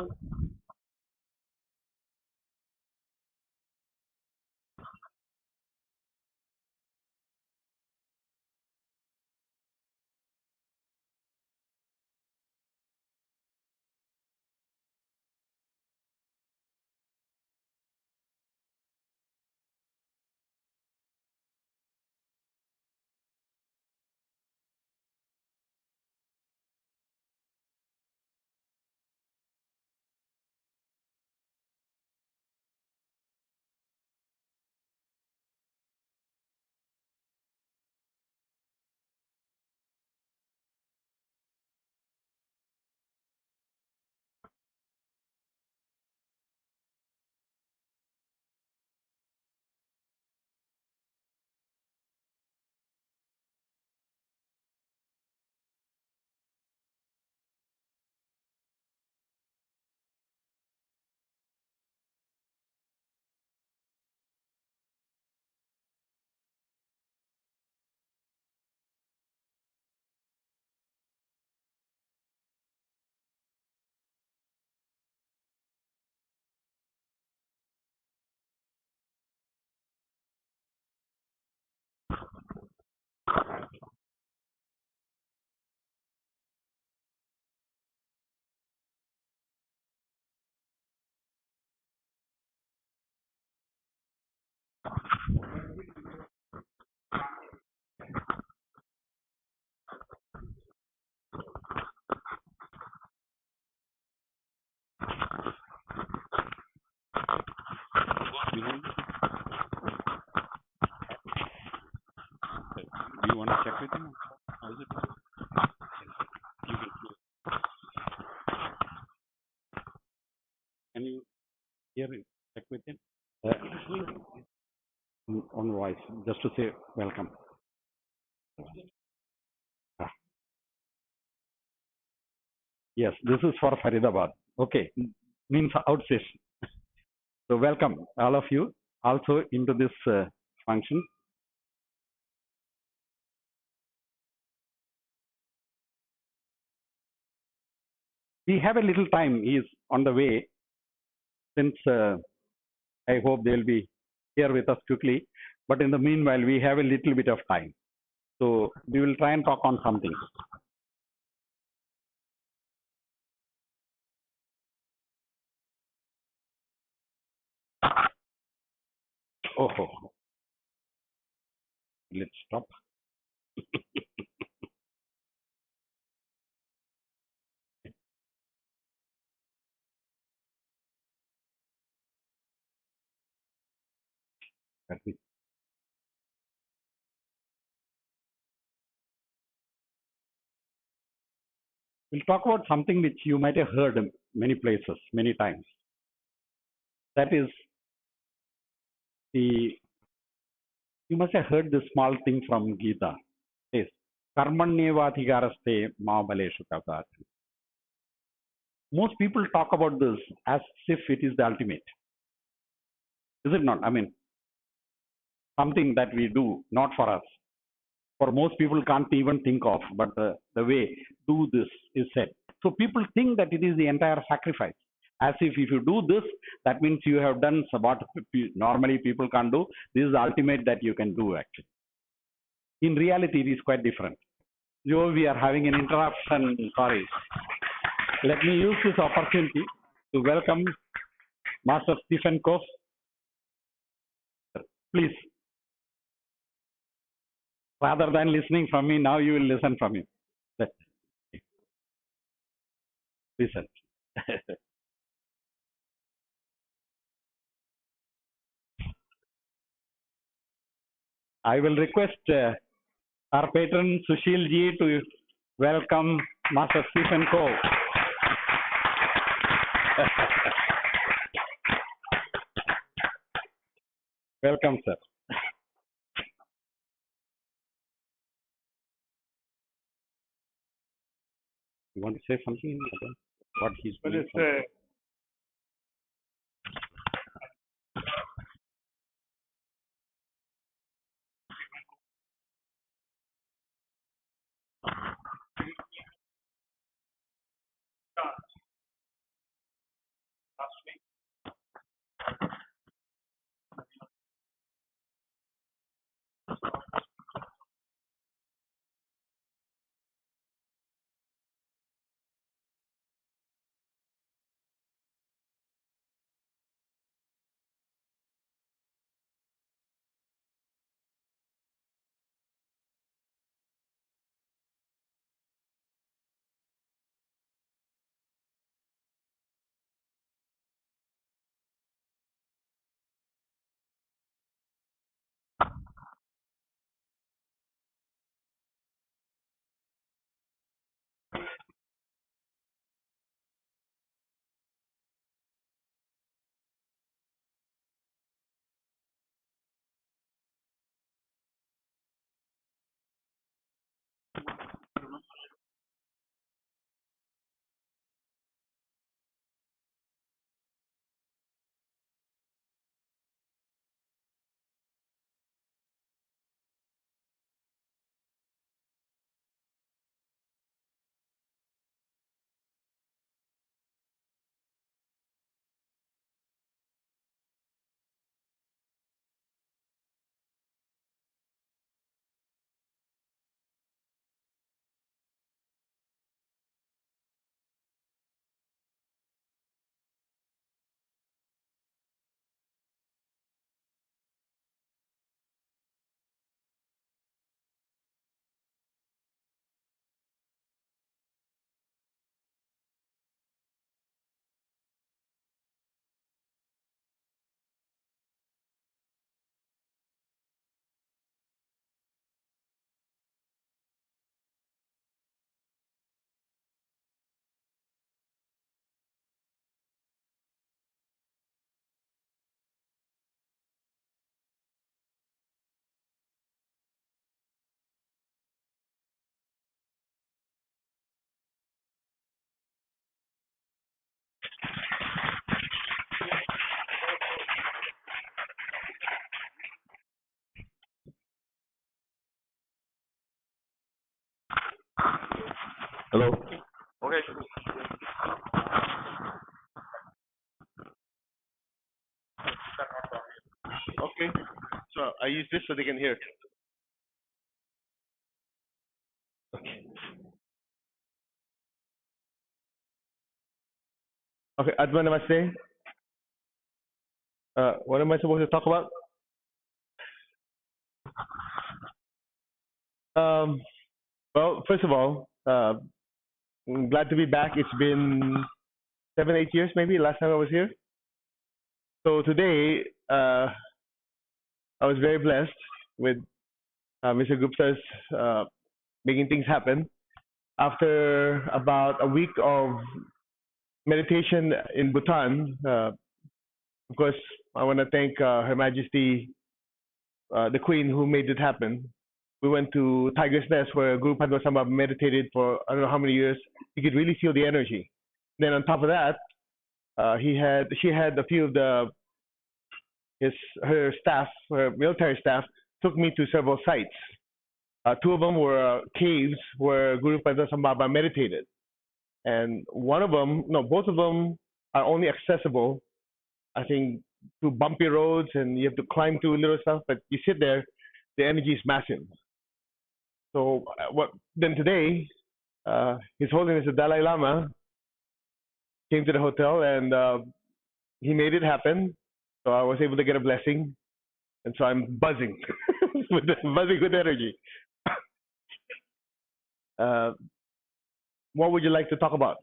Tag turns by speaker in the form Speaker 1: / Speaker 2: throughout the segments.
Speaker 1: Do you want to check with him? How is it? You can you hear it? Check with him? On voice, just to say welcome. Ah, yes, this is for Faridabad. Okay, means outstation. So welcome all of you also into this function. We have a little time. He is on the way. Since I hope they will be here with us quickly. But in the meanwhile, we have a little bit of time. So we will try and talk on something. Oh, let's stop. We'll talk about something which you might have heard in many places, many times. That is the, you must have heard this small thing from Gita. Yes. Karmanyevadhikaraste ma baleshu kadat. Most people talk about this as if it is the ultimate. Is it not? I mean, something that we do, not for us. For most people can't even think of, but the way do this is said. So people think that it is the entire sacrifice. As if you do this, that means you have done what normally people can't do. This is the ultimate that you can do actually. In reality, it is quite different. Joe, we are having an interruption. Sorry. Let me use this opportunity to welcome Master Stephen Coe. Please, rather than listening from me, now you will listen from him. Listen. I will request our patron Sushil ji to welcome Master Stephen Coe. Welcome, sir. You want to say something about what he's doing?
Speaker 2: Well, Hello?
Speaker 3: Okay. Okay. So I use this so they can hear.
Speaker 2: Okay, Advan Namaste. What am I supposed to talk about? Um, well, first of all, I'm glad to be back. It's been 7, 8 years maybe last time I was here. So today, I was very blessed with Mr. Gupta's making things happen. After about a week of meditation in Bhutan, of course, I want to thank Her Majesty, the Queen, who made it happen. We went to Tiger's Nest where Guru Padma Sambhava meditated for I don't know how many years. You could really feel the energy. Then on top of that, she had a few of her staff, her military staff, took me to several sites. Two of them were caves where Guru Padma Sambhava meditated, and both of them are only accessible, I think, through bumpy roads, and you have to climb through little stuff. But you sit there, the energy is massive. So then today, His Holiness the Dalai Lama came to the hotel, and he made it happen. So I was able to get a blessing, and so I'm buzzing, buzzing with energy. Uh, what would you like to talk about?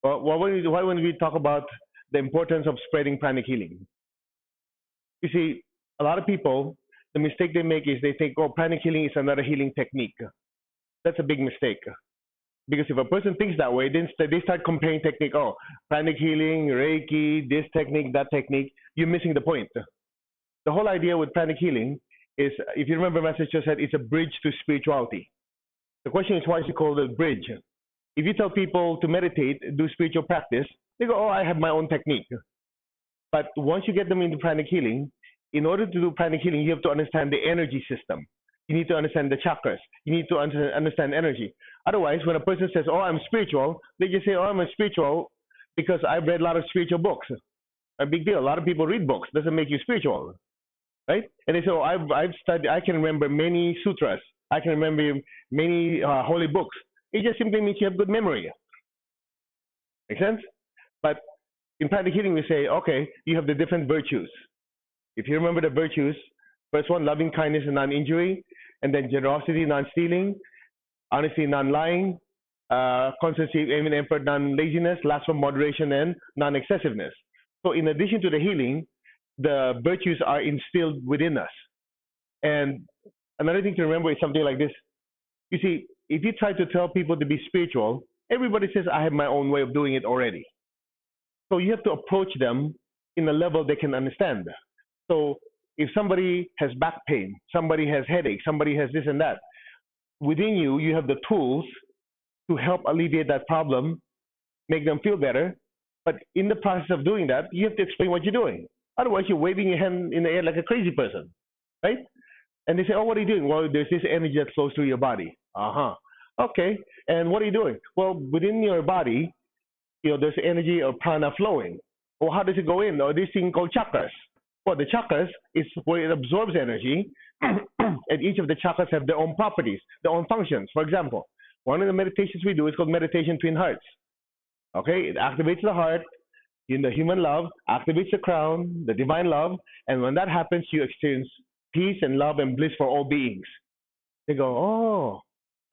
Speaker 2: Well, why wouldn't we talk about the importance of spreading pranic healing? You see, a lot of people, the mistake they make is they think, oh, pranic healing is another healing technique. That's a big mistake. Because if a person thinks that way, then they start comparing technique. Oh, pranic healing, Reiki, this technique, that technique. You're missing the point. The whole idea with pranic healing is, if you remember, Master just said it's a bridge to spirituality. The question is, why is it called a bridge? If you tell people to meditate, do spiritual practice, they go, oh, I have my own technique. But once you get them into pranic healing, in order to do pranic healing, you have to understand the energy system. You need to understand the chakras. You need to understand energy. Otherwise, when a person says, oh, I'm spiritual, they just say, oh, I'm a spiritual because I've read a lot of spiritual books. A big deal. A lot of people read books. Doesn't make you spiritual, right? And they say, oh, I've studied, I can remember many sutras. I can remember many holy books. It just simply means you have good memory. Make sense? But in pranic healing, we say, okay, you have the different virtues. If you remember the virtues, first one, loving kindness and non-injury, and then generosity, non-stealing, honesty, non-lying, constancy, aim and effort, non-laziness, last one, moderation and non-excessiveness. So in addition to the healing, the virtues are instilled within us. And another thing to remember is something like this. You see, if you try to tell people to be spiritual, everybody says, I have my own way of doing it already. So you have to approach them in a level they can understand. So if somebody has back pain, somebody has headache, somebody has this and that, within you, you have the tools to help alleviate that problem, make them feel better. But in the process of doing that, you have to explain what you're doing. Otherwise, you're waving your hand in the air like a crazy person, right? And they say, oh, what are you doing? Well, there's this energy that flows through your body. Uh-huh. Okay. And what are you doing? Well, within your body, there's energy of prana flowing. Well, how does it go in? Or this thing called chakras. Well, the chakras is where it absorbs energy, and each of the chakras have their own properties, their own functions. For example, one of the meditations we do is called Meditation Twin Hearts. Okay, it activates the heart, in the human love, activates the crown, the divine love, and when that happens, you experience peace and love and bliss for all beings. They go, oh,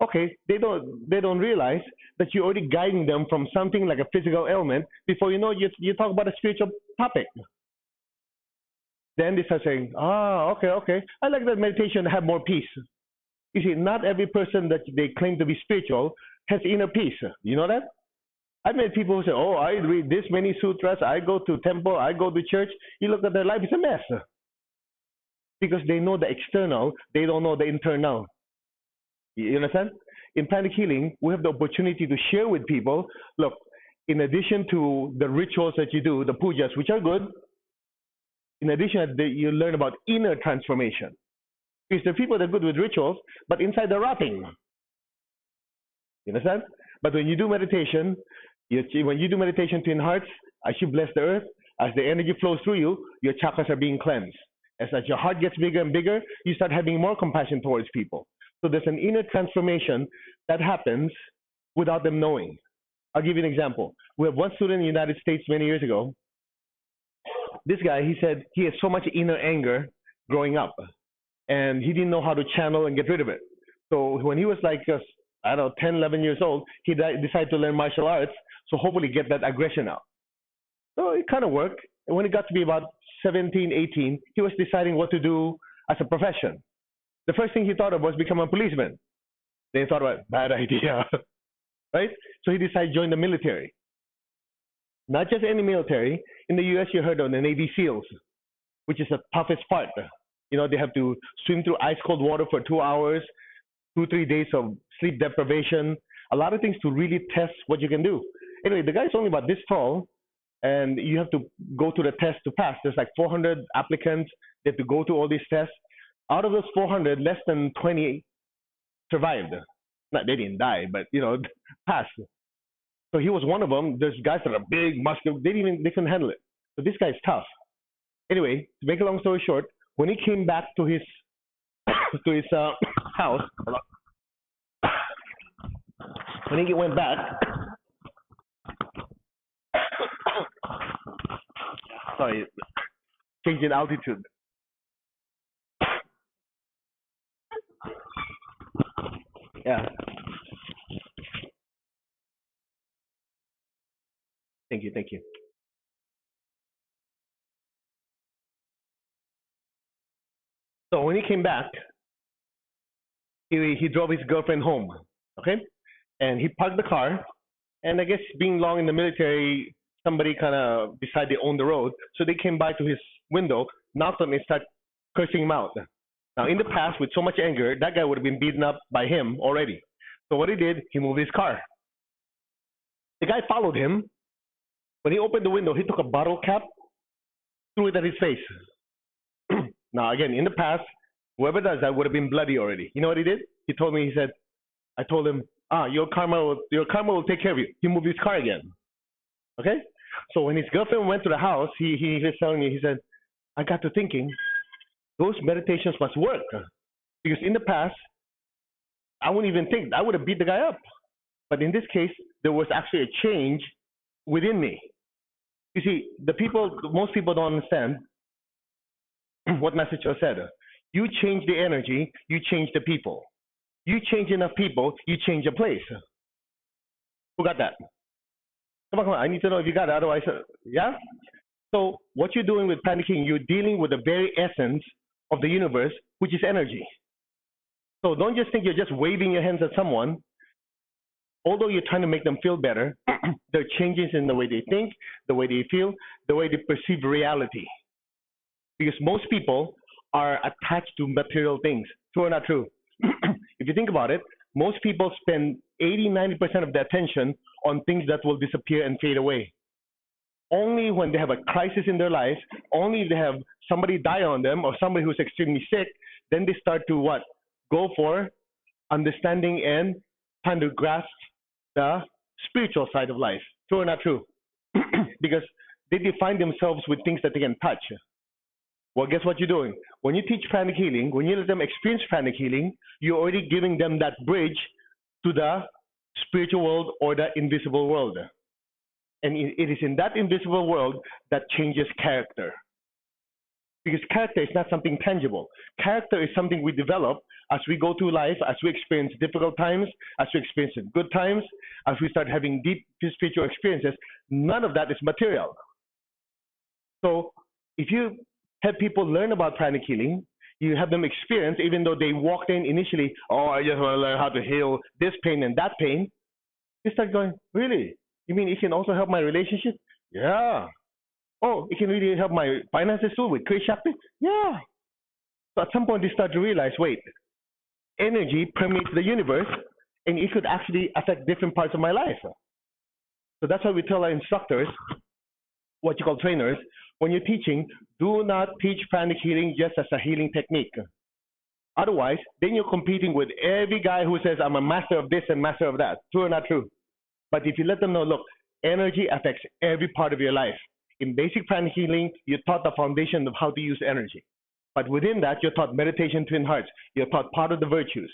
Speaker 2: okay. They don't realize that you're already guiding them from something like a physical ailment before you know you talk about a spiritual topic. Then they start saying, okay. I like that meditation to have more peace. You see, not every person that they claim to be spiritual has inner peace. You know that? I've met people who say, oh, I read this many sutras, I go to temple, I go to church. You look at their life, it's a mess. Because they know the external, they don't know the internal. You understand? In pranic healing, we have the opportunity to share with people, look, in addition to the rituals that you do, the pujas, which are good, in addition, you learn about inner transformation. Because there are people that are good with rituals, but inside they're rotting. You understand? But when you do meditation, when you do meditation, Twin Hearts, as you bless the earth, as the energy flows through you, your chakras are being cleansed. As your heart gets bigger and bigger, you start having more compassion towards people. So there's an inner transformation that happens without them knowing. I'll give you an example. We have one student in the United States many years ago. This guy, he said he has so much inner anger growing up, and he didn't know how to channel and get rid of it. So when he was like, I don't know, 10, 11 years old, he decided to learn martial arts, so hopefully get that aggression out. So it kind of worked. And when it got to be about 17, 18, he was deciding what to do as a profession. The first thing he thought of was become a policeman. Then he thought about, bad idea, right? So he decided to join the military. Not just any military. In the U.S., you heard of the Navy SEALs, which is the toughest part. You know, they have to swim through ice cold water for 2 hours, 2-3 days of sleep deprivation, a lot of things to really test what you can do. Anyway, the guy's only about this tall, and you have to go to the test to pass. There's like 400 applicants. They have to go through all these tests. Out of those 400, less than 20 survived. Not, they didn't die, but, you know, passed. So he was one of them. There's guys that are big, muscular. They couldn't handle it. So this guy's tough. Anyway, to make a long story short, when he came back to his house, when he went back, sorry, changing altitude. Yeah. Thank you. So when he came back, he drove his girlfriend home, okay? And he parked the car, and I guess being long in the military, somebody kind of decided they owned the road, so they came by to his window, knocked on it, and started cursing him out. Now, in the past, with so much anger, that guy would have been beaten up by him already. So what he did, he moved his car. The guy followed him. When he opened the window, he took a bottle cap, threw it at his face. Now, again, in the past, whoever does that would have been bloody already. You know what he did? He told me, he said, I told him, your karma will take care of you. He moved his car again. Okay? So when his girlfriend went to the house, he was telling me, he said, I got to thinking, those meditations must work. Because in the past, I wouldn't even think, I would have beat the guy up. But in this case, there was actually a change within me. You see, most people don't understand what Master Cho said. You change the energy, you change the people. You change enough people, you change a place. Who got that? Come on, I need to know if you got it, otherwise, yeah? So what you're doing with panicking, you're dealing with the very essence of the universe, which is energy. So don't just think you're just waving your hands at someone. Although you're trying to make them feel better, there are changes in the way they think, the way they feel, the way they perceive reality. Because most people are attached to material things. True or not true? If you think about it, most people spend 80-90% of their attention on things that will disappear and fade away. Only when they have a crisis in their life, only if they have somebody die on them or somebody who's extremely sick, then they start to what? Go for understanding and trying to grasp the spiritual side of life. True or not true? Because they define themselves with things that they can touch. Well, guess what you're doing? When you teach pranic healing, when you let them experience pranic healing, you're already giving them that bridge to the spiritual world or the invisible world. And it is in that invisible world that changes character. Because character is not something tangible. Character is something we develop as we go through life, as we experience difficult times, as we experience good times, as we start having deep spiritual experiences. None of that is material. So if you have people learn about pranic healing, you have them experience, even though they walked in initially, oh, I just want to learn how to heal this pain and that pain. They start going, really? You mean it can also help my relationship? Yeah. Oh, it can really help my finances too with Kriya Shakti? Yeah. So at some point they start to realize, wait, energy permeates the universe and it could actually affect different parts of my life. So that's why we tell our instructors, what you call trainers, when you're teaching, do not teach pranic healing just as a healing technique. Otherwise, then you're competing with every guy who says, I'm a master of this and master of that. True or not true? But if you let them know, look, energy affects every part of your life. In basic pranic healing, you're taught the foundation of how to use energy. But within that, you're taught meditation, twin hearts. You're taught part of the virtues.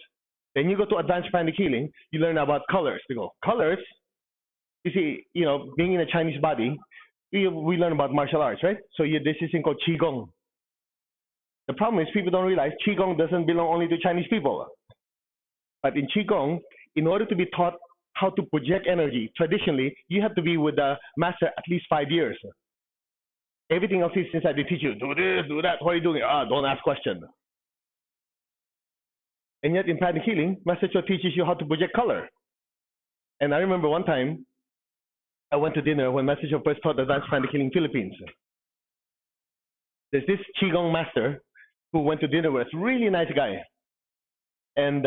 Speaker 2: Then you go to advanced pranic healing, you learn about colors. You go, colors? You see, being in a Chinese body, we learn about martial arts, right? So this is thing called Qigong. The problem is people don't realize Qigong doesn't belong only to Chinese people. But in Qigong, in order to be taught how to project energy, traditionally, you have to be with the master at least 5 years. Everything else is inside. They teach you, do this, do that. What are you doing? Don't ask questions. And yet in pranic healing, Master Cho teaches you how to project color. And I remember one time, I went to dinner when Master Cho first taught advanced pranic healing Philippines. There's this Qigong master who went to dinner with us, really nice guy. And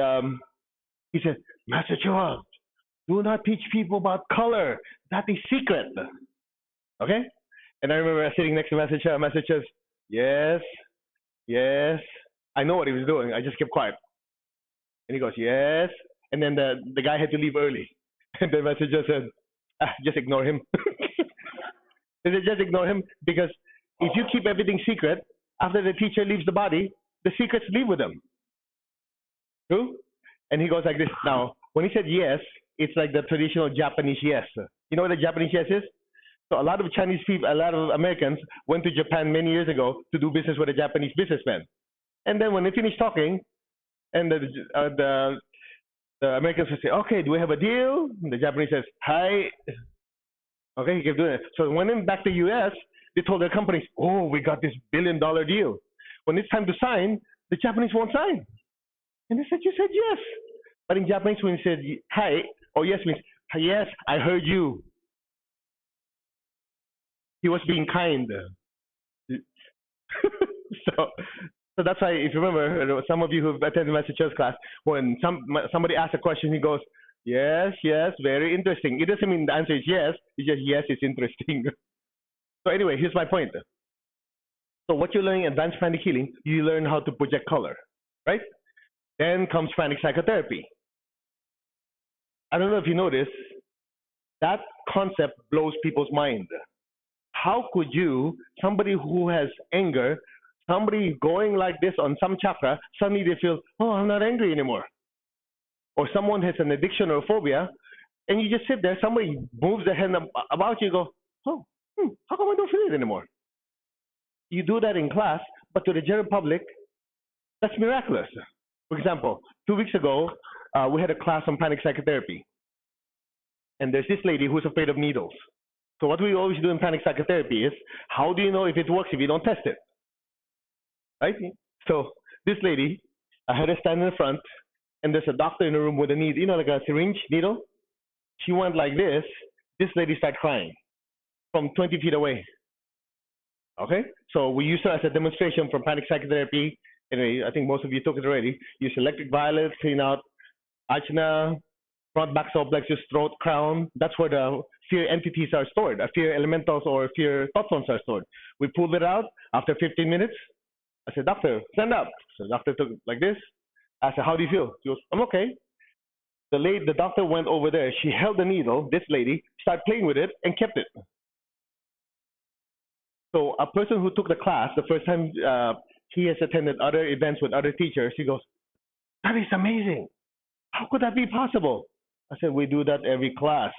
Speaker 2: he said, Master Cho, do not teach people about color. That is secret. Okay? And I remember sitting next to Master Cho. Master Cho says, yes, yes. I know what he was doing. I just kept quiet. And he goes, yes. And then the guy had to leave early. And then Master Cho said, just ignore him. He said, just ignore him, because if you keep everything secret, after the teacher leaves the body, the secrets leave with them. True? And he goes like this. Now, when he said yes, it's like the traditional Japanese yes. You know what a Japanese yes is? So a lot of Chinese people, a lot of Americans went to Japan many years ago to do business with a Japanese businessman. And then when they finished talking, and the Americans would say, okay, do we have a deal? And the Japanese says, hi. Okay, he kept doing it. So when they went back to the U.S., they told their companies, oh, we got this $1 billion deal. When it's time to sign, the Japanese won't sign. And they said, you said yes. But in Japanese, when you said hi or yes means, yes, I heard you. He was being kind. So that's why, if you remember, some of you who've attended Master Cho's class, when somebody asks a question, he goes, yes, yes, very interesting. It doesn't mean the answer is yes. It's just, yes, it's interesting. So anyway, here's my point. So what you're learning in advanced pranic healing, you learn how to project color, right? Then comes pranic psychotherapy. I don't know if you notice, that concept blows people's mind. How could you, somebody who has anger, somebody going like this on some chakra, suddenly they feel, oh, I'm not angry anymore. Or someone has an addiction or a phobia, and you just sit there, somebody moves their hand about you, go, oh, how come I don't feel it anymore? You do that in class, but to the general public, that's miraculous. For example, 2 weeks ago, we had a class on pranic psychotherapy. And there's this lady who's afraid of needles. So what we always do in pranic psychotherapy is, how do you know if it works if you don't test it? Right? So this lady, I had her stand in the front, and there's a doctor in the room with a needle, like a syringe needle. She went like this. This lady started crying from 20 feet away. Okay? So we used her as a demonstration from pranic psychotherapy. Anyway, I think most of you took it already. Use electric violet, clean out ajna, front, back, solar plexus, throat, crown. That's where the fear entities are stored. Fear elementals or fear thought forms are stored. We pulled it out after 15 minutes. I said, doctor, stand up. So the doctor took it like this. I said, how do you feel? She goes, I'm okay. The doctor went over there. She held the needle, this lady, started playing with it and kept it. So a person who took the class, the first time he has attended other events with other teachers, he goes, that is amazing. How could that be possible? I said, we do that every class.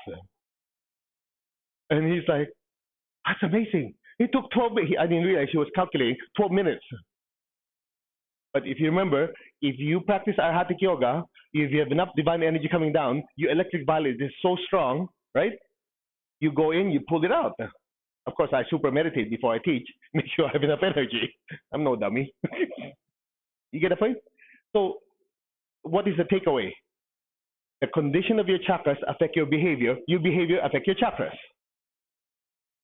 Speaker 2: And he's like, that's amazing. It took 12 minutes. I didn't realize he was calculating 12 minutes. But if you remember, if you practice Arhatic Yoga, if you have enough divine energy coming down, your electric violet is so strong, right? You go in, you pull it out. Of course, I super meditate before I teach, make sure I have enough energy. I'm no dummy. You get the point? So what is the takeaway? The condition of your chakras affect your behavior affect your chakras.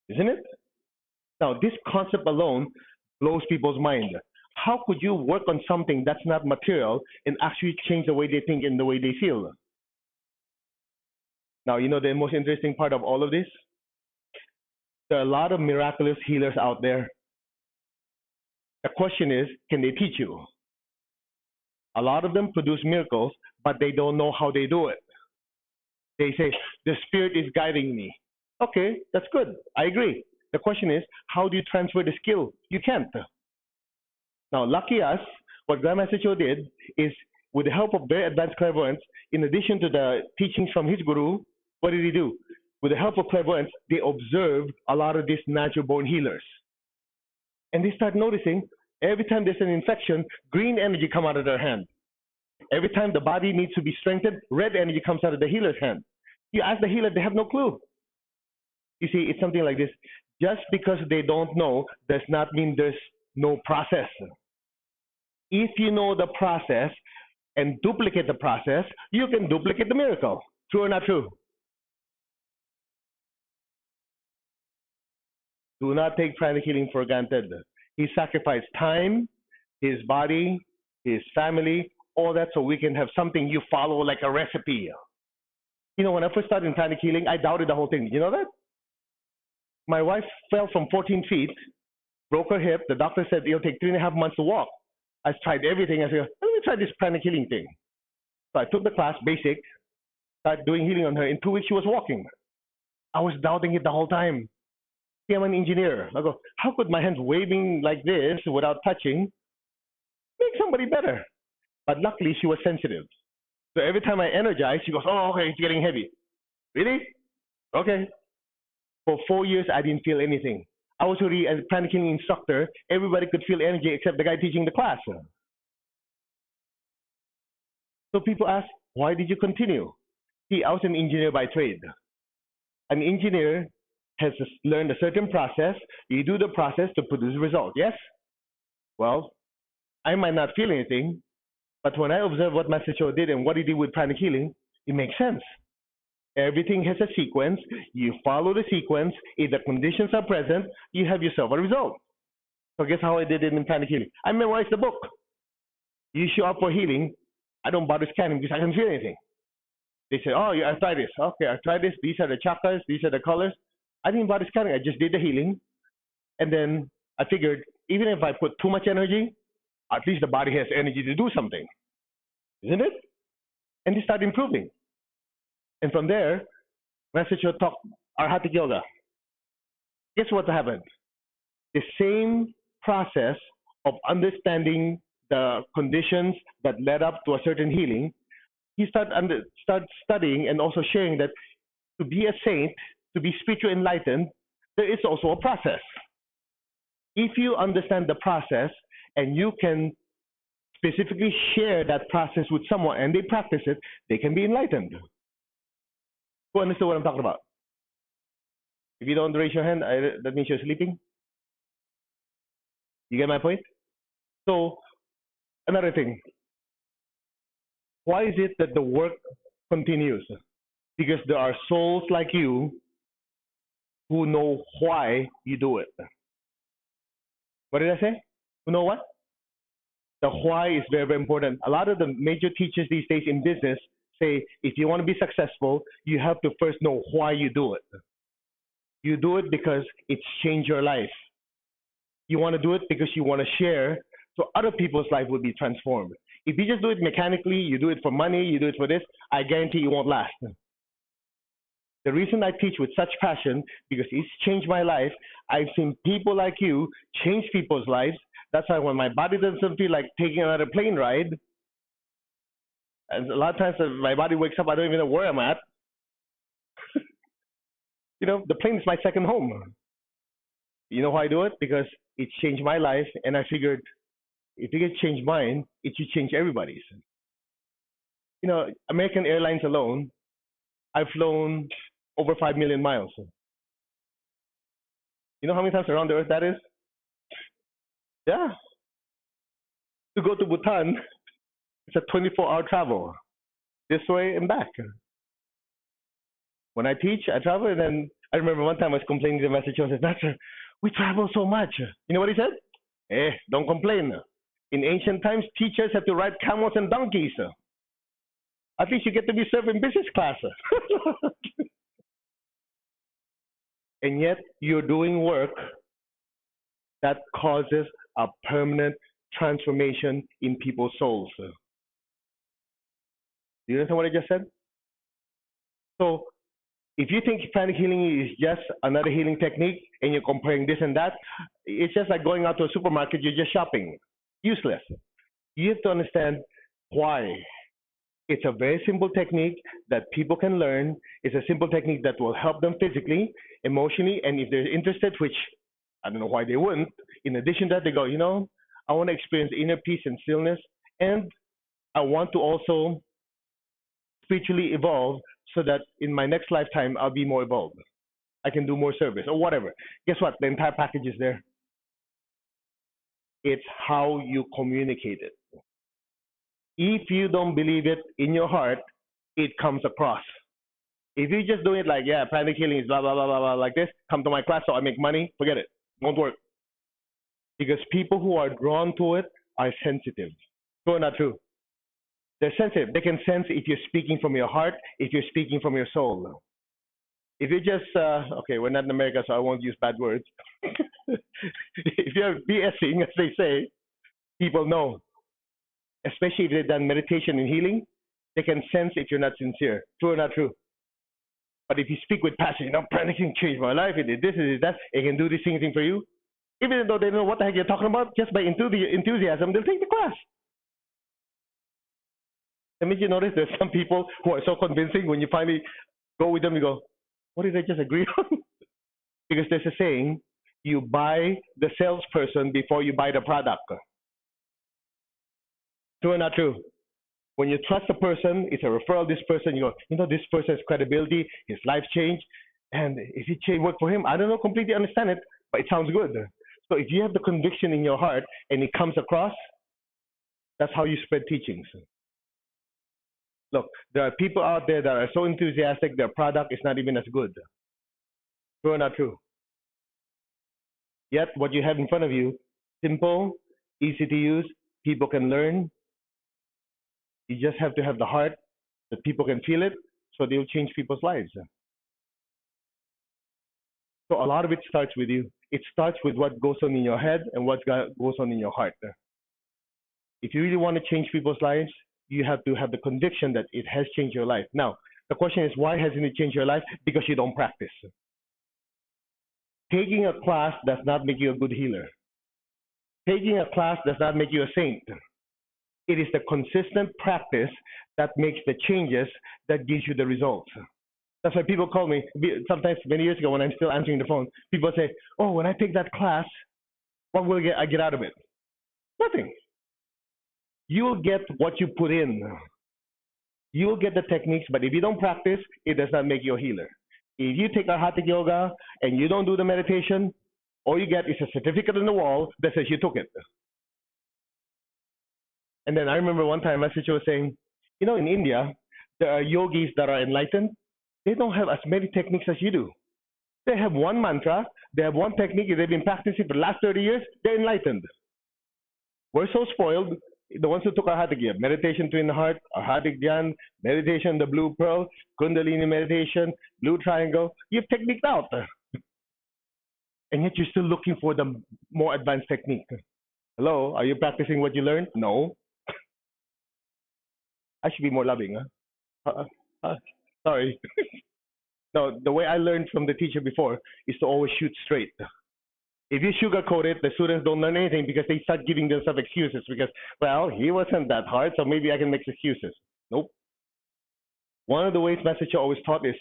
Speaker 2: Isn't it? Now, this concept alone blows people's mind. How could you work on something that's not material and actually change the way they think and the way they feel? Now, you know the most interesting part of all of this? There are a lot of miraculous healers out there. The question is, can they teach you? A lot of them produce miracles, but they don't know how they do it. They say, the Spirit is guiding me. Okay, that's good. I agree. The question is, how do you transfer the skill? You can't. Now, lucky us, what Grandmaster Cho did is, with the help of very advanced clairvoyants, in addition to the teachings from his guru, what did he do? With the help of clairvoyants, they observed a lot of these natural-born healers. And they start noticing, every time there's an infection, green energy come out of their hand. Every time the body needs to be strengthened, red energy comes out of the healer's hand. You ask the healer, they have no clue. You see, it's something like this. Just because they don't know does not mean there's no process. If you know the process and duplicate the process, you can duplicate the miracle. True or not true? Do not take pranic healing for granted. He sacrificed time, his body, his family, all that so we can have something you follow like a recipe. You know, when I first started in pranic healing, I doubted the whole thing. Did you know that? My wife fell from 14 feet, broke her hip. The doctor said it'll take 3.5 months to walk. I tried everything. I said, let me try this pranic healing thing. So I took the class, basic, started doing healing on her. In 2 weeks, she was walking. I was doubting it the whole time. See, I'm an engineer. I go, how could my hands waving like this without touching make somebody better? But luckily, she was sensitive. So every time I energize, she goes, oh, okay, it's getting heavy. Really? Okay. For 4 years, I didn't feel anything. I was already a pranic healing instructor. Everybody could feel energy except the guy teaching the class. So people ask, why did you continue? See, I was an engineer by trade. An engineer has learned a certain process. You do the process to produce a result, yes? Well, I might not feel anything, but when I observe what Master Cho did and what he did with pranic healing, it makes sense. Everything has a sequence. You follow the sequence. If the conditions are present, you have yourself a result. So guess how I did it in pranic healing? I memorized the book. You show up for healing, I don't bother scanning because I can't feel anything. They say, oh, yeah, I tried this. Okay, I tried this. These are the chakras. These are the colors. I didn't bother scanning. I just did the healing. And then I figured, even if I put too much energy, at least the body has energy to do something. Isn't it? And they start improving. And from there, Master Cho taught Arhatic Yoga. Guess what happened? The same process of understanding the conditions that led up to a certain healing, he started studying and also sharing that to be a saint, to be spiritually enlightened, there is also a process. If you understand the process and you can specifically share that process with someone and they practice it, they can be enlightened. Who understood what I'm talking about? If you don't raise your hand, that means you're sleeping. You get my point? So, another thing. Why is it that the work continues? Because there are souls like you who know why you do it. What did I say? Who know what? The why is very, very important. A lot of the major teachers these days in business say, if you want to be successful, you have to first know why you do it. You do it because it's changed your life. You want to do it because you want to share so other people's life will be transformed. If you just do it mechanically, you do it for money, you do it for this, I guarantee you won't last. The reason I teach with such passion, because it's changed my life. I've seen people like you change people's lives. That's why when my body doesn't feel like taking another plane ride, and a lot of times my body wakes up, I don't even know where I'm at. You know, the plane is my second home. You know why I do it? Because it changed my life, and I figured if it can change mine, it should change everybody's. You know, American Airlines alone, I've flown over 5 million miles. You know how many times around the earth that is? Yeah. To go to Bhutan, it's a 24-hour travel, this way and back. When I teach, I travel, and then I remember one time I was complaining to Master Cho. I said, Master, we travel so much. You know what he said? Don't complain. In ancient times, teachers had to ride camels and donkeys. At least you get to be served in business class. And yet, you're doing work that causes a permanent transformation in people's souls. Do you understand what I just said? So if you think pranic healing is just another healing technique and you're comparing this and that, it's just like going out to a supermarket, you're just shopping. Useless. You have to understand why. It's a very simple technique that people can learn. It's a simple technique that will help them physically, emotionally, and if they're interested, which I don't know why they wouldn't, in addition to that, they go, I want to experience inner peace and stillness, and I want to also spiritually evolve so that in my next lifetime, I'll be more evolved. I can do more service or whatever. Guess what? The entire package is there. It's how you communicate it. If you don't believe it in your heart, it comes across. If you just do it like, yeah, pranic healing is blah, blah, blah, blah, blah, like this, come to my class so I make money, forget it. Won't work. Because people who are drawn to it are sensitive. True or not true? They're sensitive. They can sense if you're speaking from your heart, if you're speaking from your soul. If you just, okay, we're not in America, so I won't use bad words. If you're BSing, as they say, people know. Especially if they've done meditation and healing, they can sense if you're not sincere. True or not true? But if you speak with passion, pranic healing changed my life, it did this, it did that, it can do this thing for you. Even though they don't know what the heck you're talking about, just by enthusiasm, they'll take the class. And did you notice there's some people who are so convincing when you finally go with them, you go, what did I just agree on? Because there's a saying, you buy the salesperson before you buy the product. True or not true? When you trust a person, it's a referral, this person, you go, this person has credibility, his life changed, and if it change work for him, I don't know, completely understand it, but it sounds good. So if you have the conviction in your heart and it comes across, that's how you spread teachings. Look, there are people out there that are so enthusiastic, their product is not even as good. True or not true? Yet what you have in front of you, simple, easy to use, people can learn. You just have to have the heart that people can feel it, so they'll change people's lives. So a lot of it starts with you. It starts with what goes on in your head and what goes on in your heart. If you really want to change people's lives, you have to have the conviction that it has changed your life. Now, the question is, why hasn't it changed your life? Because you don't practice. Taking a class does not make you a good healer. Taking a class does not make you a saint. It is the consistent practice that makes the changes that gives you the results. That's why people call me, sometimes many years ago when I'm still answering the phone, people say, oh, when I take that class, what will I get out of it? Nothing. You'll get what you put in. You'll get the techniques, but if you don't practice, it does not make you a healer. If you take Hatha Yoga and you don't do the meditation, all you get is a certificate on the wall that says you took it. And then I remember one time my teacher was saying, in India, there are yogis that are enlightened. They don't have as many techniques as you do. They have one mantra, they have one technique, they've been practicing for the last 30 years, they're enlightened. We're so spoiled. The ones who took our Hatha Yoga, meditation to in the heart, our Hatha Dhyan, meditation, the blue pearl, Kundalini meditation, blue triangle, you've techniqued out. And yet you're still looking for the more advanced technique. Hello, are you practicing what you learned? No. I should be more loving, huh? Sorry. No, the way I learned from the teacher before is to always shoot straight. If you sugarcoat it, the students don't learn anything because they start giving themselves excuses because, well, he wasn't that hard, so maybe I can make excuses. Nope. One of the ways my teacher always taught is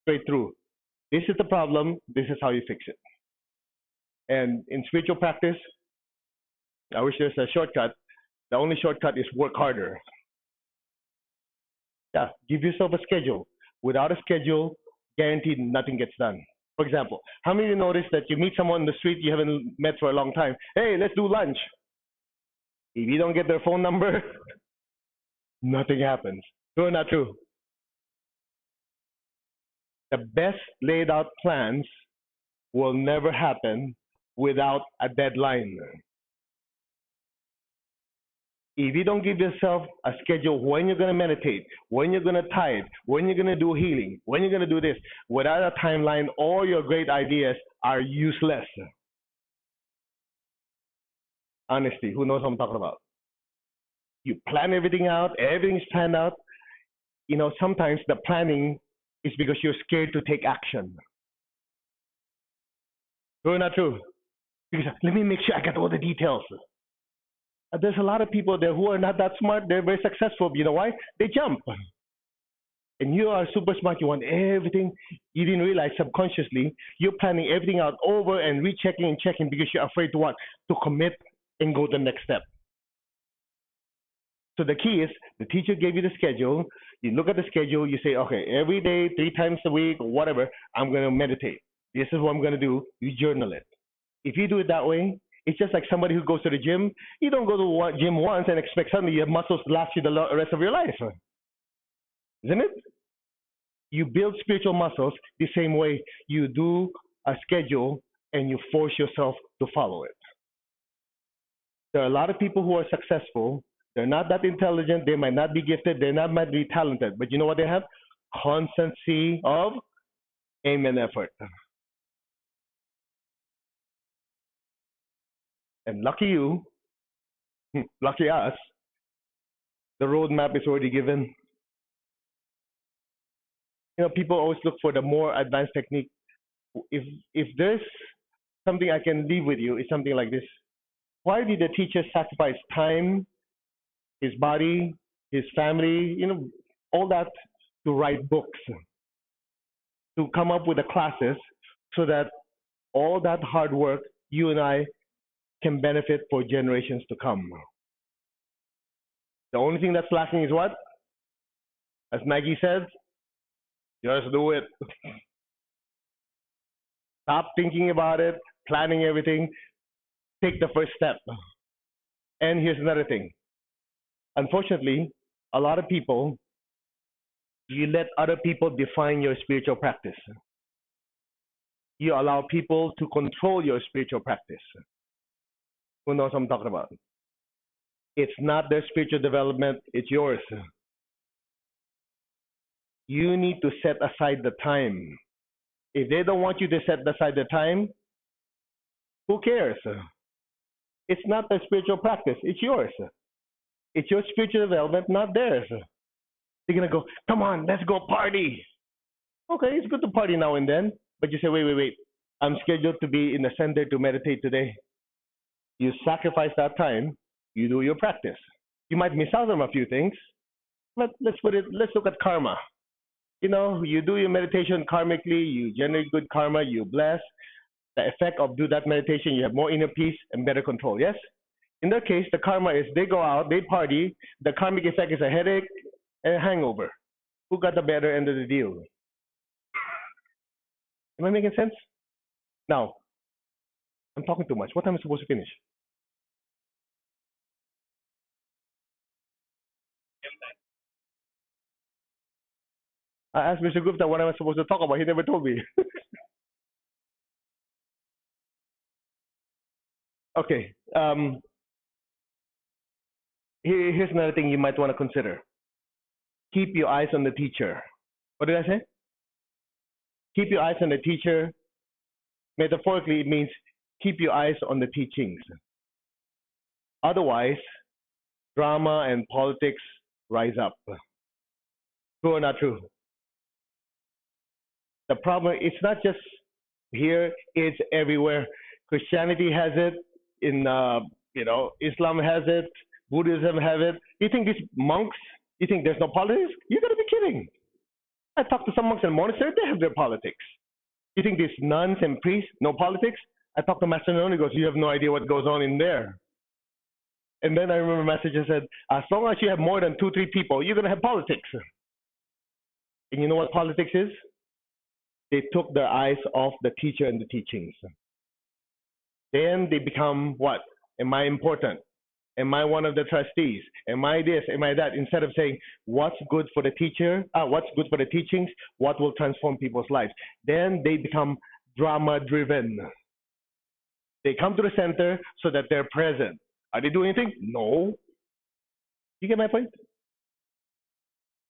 Speaker 2: straight through. This is the problem, this is how you fix it. And in spiritual practice, I wish there's a shortcut. The only shortcut is work harder. Yeah, give yourself a schedule. Without a schedule, guaranteed nothing gets done. For example, how many of you notice that you meet someone in the street you haven't met for a long time? Hey, let's do lunch. If you don't get their phone number, nothing happens. True or not true? The best laid out plans will never happen without a deadline. If you don't give yourself a schedule when you're going to meditate, when you're going to tithe, when you're going to do healing, when you're going to do this, without a timeline, all your great ideas are useless. Honesty, who knows what I'm talking about? You plan everything out, everything's planned out, sometimes the planning is because you're scared to take action. True or not true? Because let me make sure I got all the details. There's a lot of people there who are not that smart. They're very successful. You know why? They jump. And you are super smart. You want everything. You didn't realize subconsciously you're planning everything out over and rechecking and checking because you're afraid to what? To commit and go to the next step. So the key is the teacher gave you the schedule. You look at the schedule. You say, okay, every day, 3 times a week, or whatever, I'm going to meditate. This is what I'm going to do. You journal it. If you do it that way, it's just like somebody who goes to the gym. You don't go to the gym once and expect suddenly your muscles to last you the rest of your life. Isn't it? You build spiritual muscles the same way you do a schedule and you force yourself to follow it. There are a lot of people who are successful. They're not that intelligent. They might not be gifted. They might be talented. But you know what they have? Constancy of aim and effort. And lucky you, lucky us, the roadmap is already given. People always look for the more advanced technique. If there's something I can leave with you, it's something like this. Why did the teacher sacrifice time, his body, his family, all that to write books, to come up with the classes so that all that hard work you and I can benefit for generations to come? The only thing that's lacking is what? As Maggie said, just do it. Stop thinking about it, planning everything. Take the first step. And here's another thing. Unfortunately, a lot of people, you let other people define your spiritual practice. You allow people to control your spiritual practice. Who knows what I'm talking about? It's not their spiritual development, it's yours. You need to set aside the time. If they don't want you to set aside the time, who cares? It's not their spiritual practice, it's yours. It's your spiritual development, not theirs. They're going to go, come on, let's go party. Okay, it's good to party now and then, but you say, wait. I'm scheduled to be in the center to meditate today. You sacrifice that time, you do your practice. You might miss out on a few things, but let's look at karma. You do your meditation karmically, you generate good karma, you bless. The effect of do that meditation, you have more inner peace and better control, yes? In their case, the karma is they go out, they party, the karmic effect is a headache and a hangover. Who got the better end of the deal? Am I making sense? Now, I'm talking too much. What time am I supposed to finish? I asked Mr. Gupta what am I supposed to talk about. He never told me. Okay. Here's another thing you might want to consider. Keep your eyes on the teacher. What did I say? Keep your eyes on the teacher. Metaphorically, it means keep your eyes on the teachings. Otherwise, drama and politics rise up. True or not true? The problem, it's not just here, it's everywhere. Christianity has it, Islam has it, Buddhism has it. You think these monks, you think there's no politics? You gotta be kidding. I talked to some monks in the monastery, they have their politics. You think these nuns and priests, no politics? I talked to Master Nono, he goes, you have no idea what goes on in there. And then I remember Master just said, as long as you have more than 2-3 people, you're gonna have politics. And you know what politics is? They took their eyes off the teacher and the teachings. Then they become what? Am I important? Am I one of the trustees? Am I this? Am I that? Instead of saying, what's good for the teacher? What's good for the teachings? What will transform people's lives? Then they become drama-driven. They come to the center so that they're present. Are they doing anything? No. You get my point?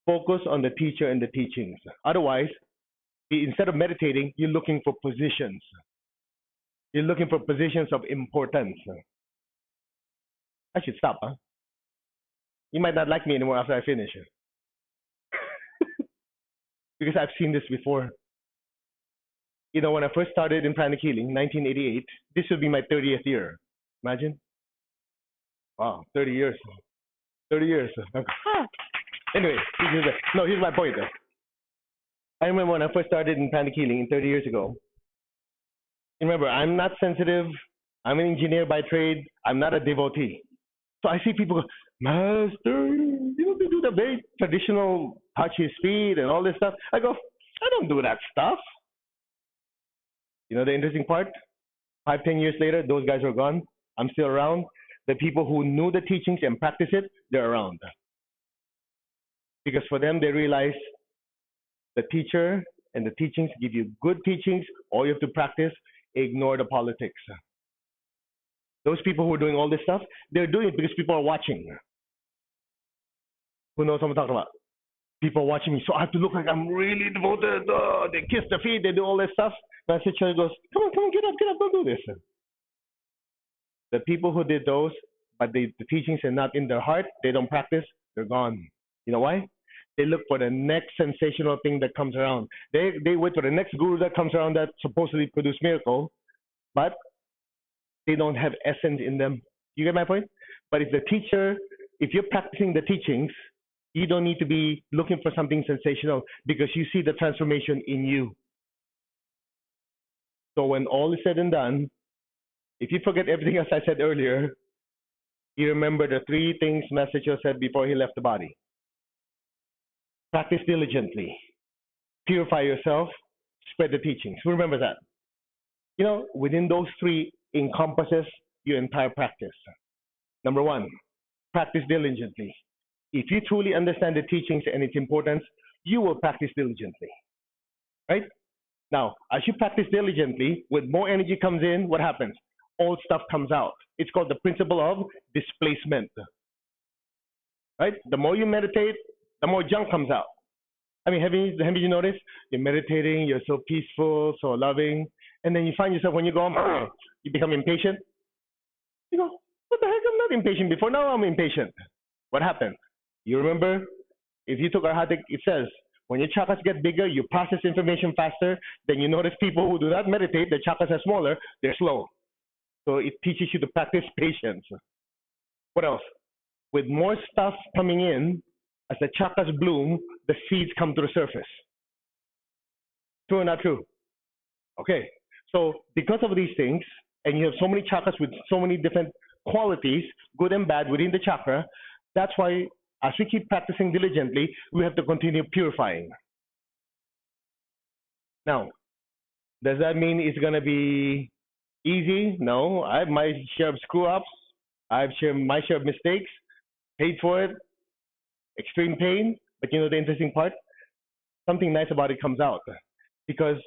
Speaker 2: Focus on the teacher and the teachings. Otherwise, instead of meditating, you're looking for positions. You're looking for positions of importance. I should stop, huh? You might not like me anymore after I finish. because I've seen this before. You know, when I first started in pranic healing, 1988, this would be my 30th year. Imagine. Wow, 30 years. 30 years. Anyway, here's my point. I remember when I first started in pranic healing 30 years ago. Remember, I'm not sensitive. I'm an engineer by trade. I'm not a devotee. So I see people go, Master, you know, they do the very traditional touch his feet and all this stuff. I go, I don't do that stuff. You know the interesting part? 5, 10 years later, those guys are gone. I'm still around. The people who knew the teachings and practice it, they're around. Because for them, they realize the teacher and the teachings give you good teachings. All you have to practice, ignore the politics. Those people who are doing all this stuff, they're doing it because people are watching. Who knows what I'm talking about? People are watching me, so I have to look like I'm really devoted. Oh, they kiss the feet, they do all this stuff. My teacher goes, come on, get up, don't do this. The people who did those, but the teachings are not in their heart, they don't practice, they're gone. You know why? They look for the next sensational thing that comes around. They wait for the next guru that comes around that supposedly produce miracle, but they don't have essence in them. You get my point? But if you're practicing the teachings, you don't need to be looking for something sensational because you see the transformation in you. So when all is said and done, if you forget everything else I said earlier, you remember the 3 things Master said before he left the body. Practice diligently. Purify yourself. Spread the teachings. Who remembers that? You know, within those 3 encompasses your entire practice. Number 1, practice diligently. If you truly understand the teachings and its importance, you will practice diligently. Right? Now, as you practice diligently, with more energy comes in, what happens? Old stuff comes out. It's called the principle of displacement. Right? The more you meditate, the more junk comes out. I mean, have you noticed? You're meditating, you're so peaceful, so loving, and then you find yourself when you go home, you become impatient. You go, what the heck? I'm not impatient before. Now I'm impatient. What happened? You remember? If you took Arhatic, it says, when your chakras get bigger, you process information faster. Then you notice people who do not meditate, their chakras are smaller, they're slow. So it teaches you to practice patience. What else? With more stuff coming in, as the chakras bloom, the seeds come to the surface. True or not true? Okay. So because of these things, and you have so many chakras with so many different qualities, good and bad, within the chakra, that's why as we keep practicing diligently, we have to continue purifying. Now, does that mean it's going to be easy? No. I have my share of screw-ups. I have my share of mistakes, paid for it, extreme pain. But you know the interesting part? Something nice about it comes out. Because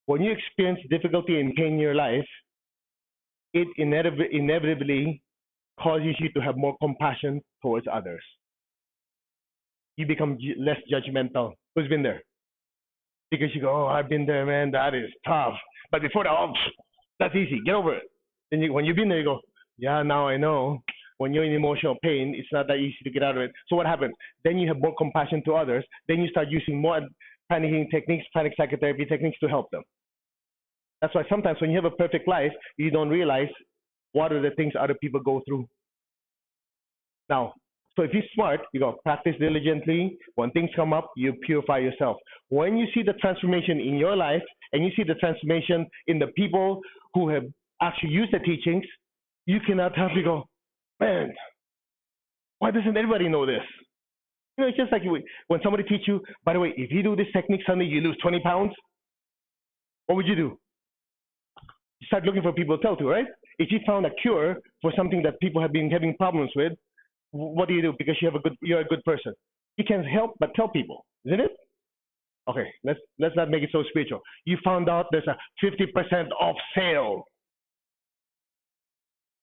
Speaker 2: when you experience difficulty and pain in your life, it inevitably causes you to have more compassion towards others. You become less judgmental. Who's been there? Because you go, oh, I've been there, man, that is tough. But before that, oh, that's easy, get over it. Then when you've been there, you go, yeah, now I know. When you're in emotional pain, it's not that easy to get out of it. So what happens? Then you have more compassion to others. Then you start using more pranic healing techniques, pranic psychotherapy techniques to help them. That's why sometimes when you have a perfect life, you don't realize what are the things other people go through. Now, so if you're smart, you go practice diligently. When things come up, you purify yourself. When you see the transformation in your life and you see the transformation in the people who have actually used the teachings, you cannot help but go, man, why doesn't everybody know this? You know, it's just like when somebody teach you, by the way, if you do this technique, suddenly you lose 20 pounds, what would you do? You start looking for people to tell to, right? If you found a cure for something that people have been having problems with, what do you do? Because you're a good person. You can help but tell people, isn't it? Okay, let's not make it so spiritual. You found out there's a 50% off sale.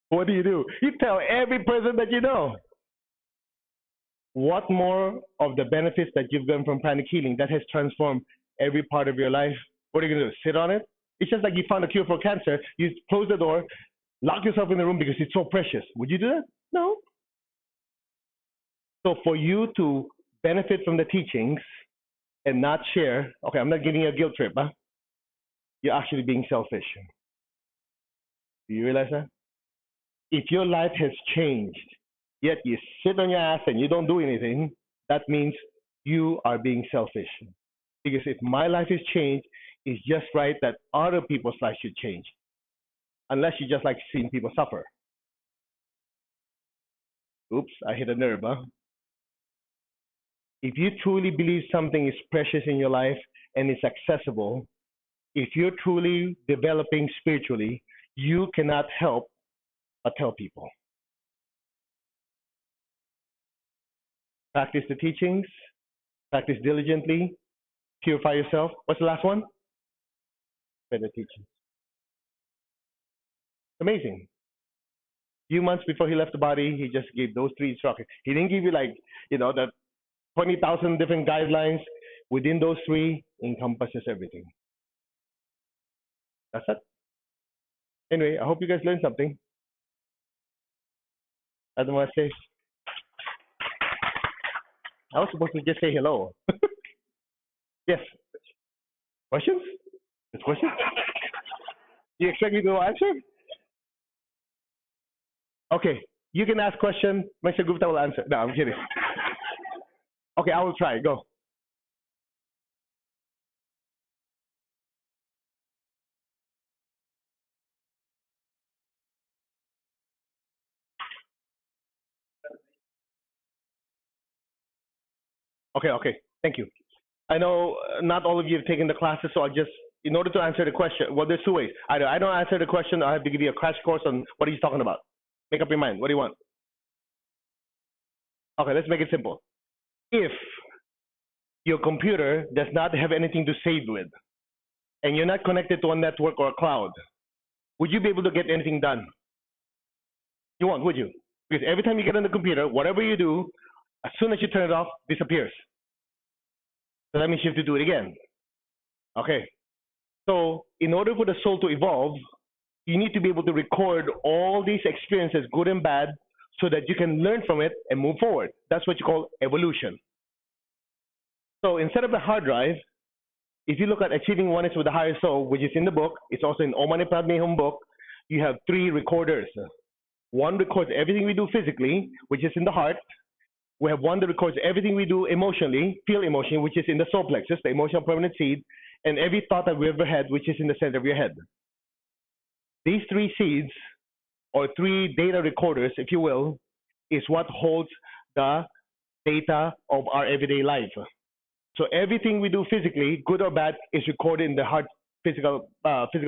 Speaker 2: What do? You tell every person that you know. What more of the benefits that you've gotten from pranic healing that has transformed every part of your life? What are you going to do? Sit on it? It's just like you found a cure for cancer. You close the door, lock yourself in the room because it's so precious. Would you do that? No. So for you to benefit from the teachings, and not share, okay, I'm not giving you a guilt trip, huh? You're actually being selfish. Do you realize that? If your life has changed, yet you sit on your ass and you don't do anything, that means you are being selfish. Because if my life is changed, it's just right that other people's lives should change. Unless you just like seeing people suffer. Oops, I hit a nerve, huh? If you truly believe something is precious in your life and it's accessible, if you're truly developing spiritually, you cannot help but tell people. Practice the teachings, practice diligently, purify yourself. What's the last one? Spread the teachings. Amazing. Few months before he left the body, he just gave those 3 instructions. He didn't give you like, the 20,000 different guidelines. Within those 3 encompasses everything. That's it. Anyway, I hope you guys learned something. Otherwise, say, I was supposed to just say hello. Yes. Questions? There's questions? You expect me to answer? Okay. You can ask question. Mr. Gupta will answer. No, I'm kidding. Okay, I will try. Go. Okay. Thank you. I know not all of you have taken the classes, so I'll just, in order to answer the question, well, there's 2 ways. Either I don't answer the question, or I have to give you a crash course on what he's talking about. Make up your mind. What do you want? Okay, let's make it simple. If your computer does not have anything to save with, and you're not connected to a network or a cloud, would you be able to get anything done? You won't, would you? Because every time you get on the computer, whatever you do, as soon as you turn it off, disappears. So that means you have to do it again. Okay. So in order for the soul to evolve, you need to be able to record all these experiences, good and bad, so that you can learn from it and move forward. That's what you call evolution. So instead of a hard drive, if you look at Achieving Oneness with the Higher Soul, which is in the book, it's also in Om Mani Padme Hum book, you have 3 recorders. One records everything we do physically, which is in the heart. We have one that records everything we do emotionally, feel emotion, which is in the soul plexus, the emotional permanent seed, and every thought that we ever had, which is in the center of your head. These 3 seeds, or 3 data recorders, if you will, is what holds the data of our everyday life. So everything we do physically, good or bad, is recorded in the heart physical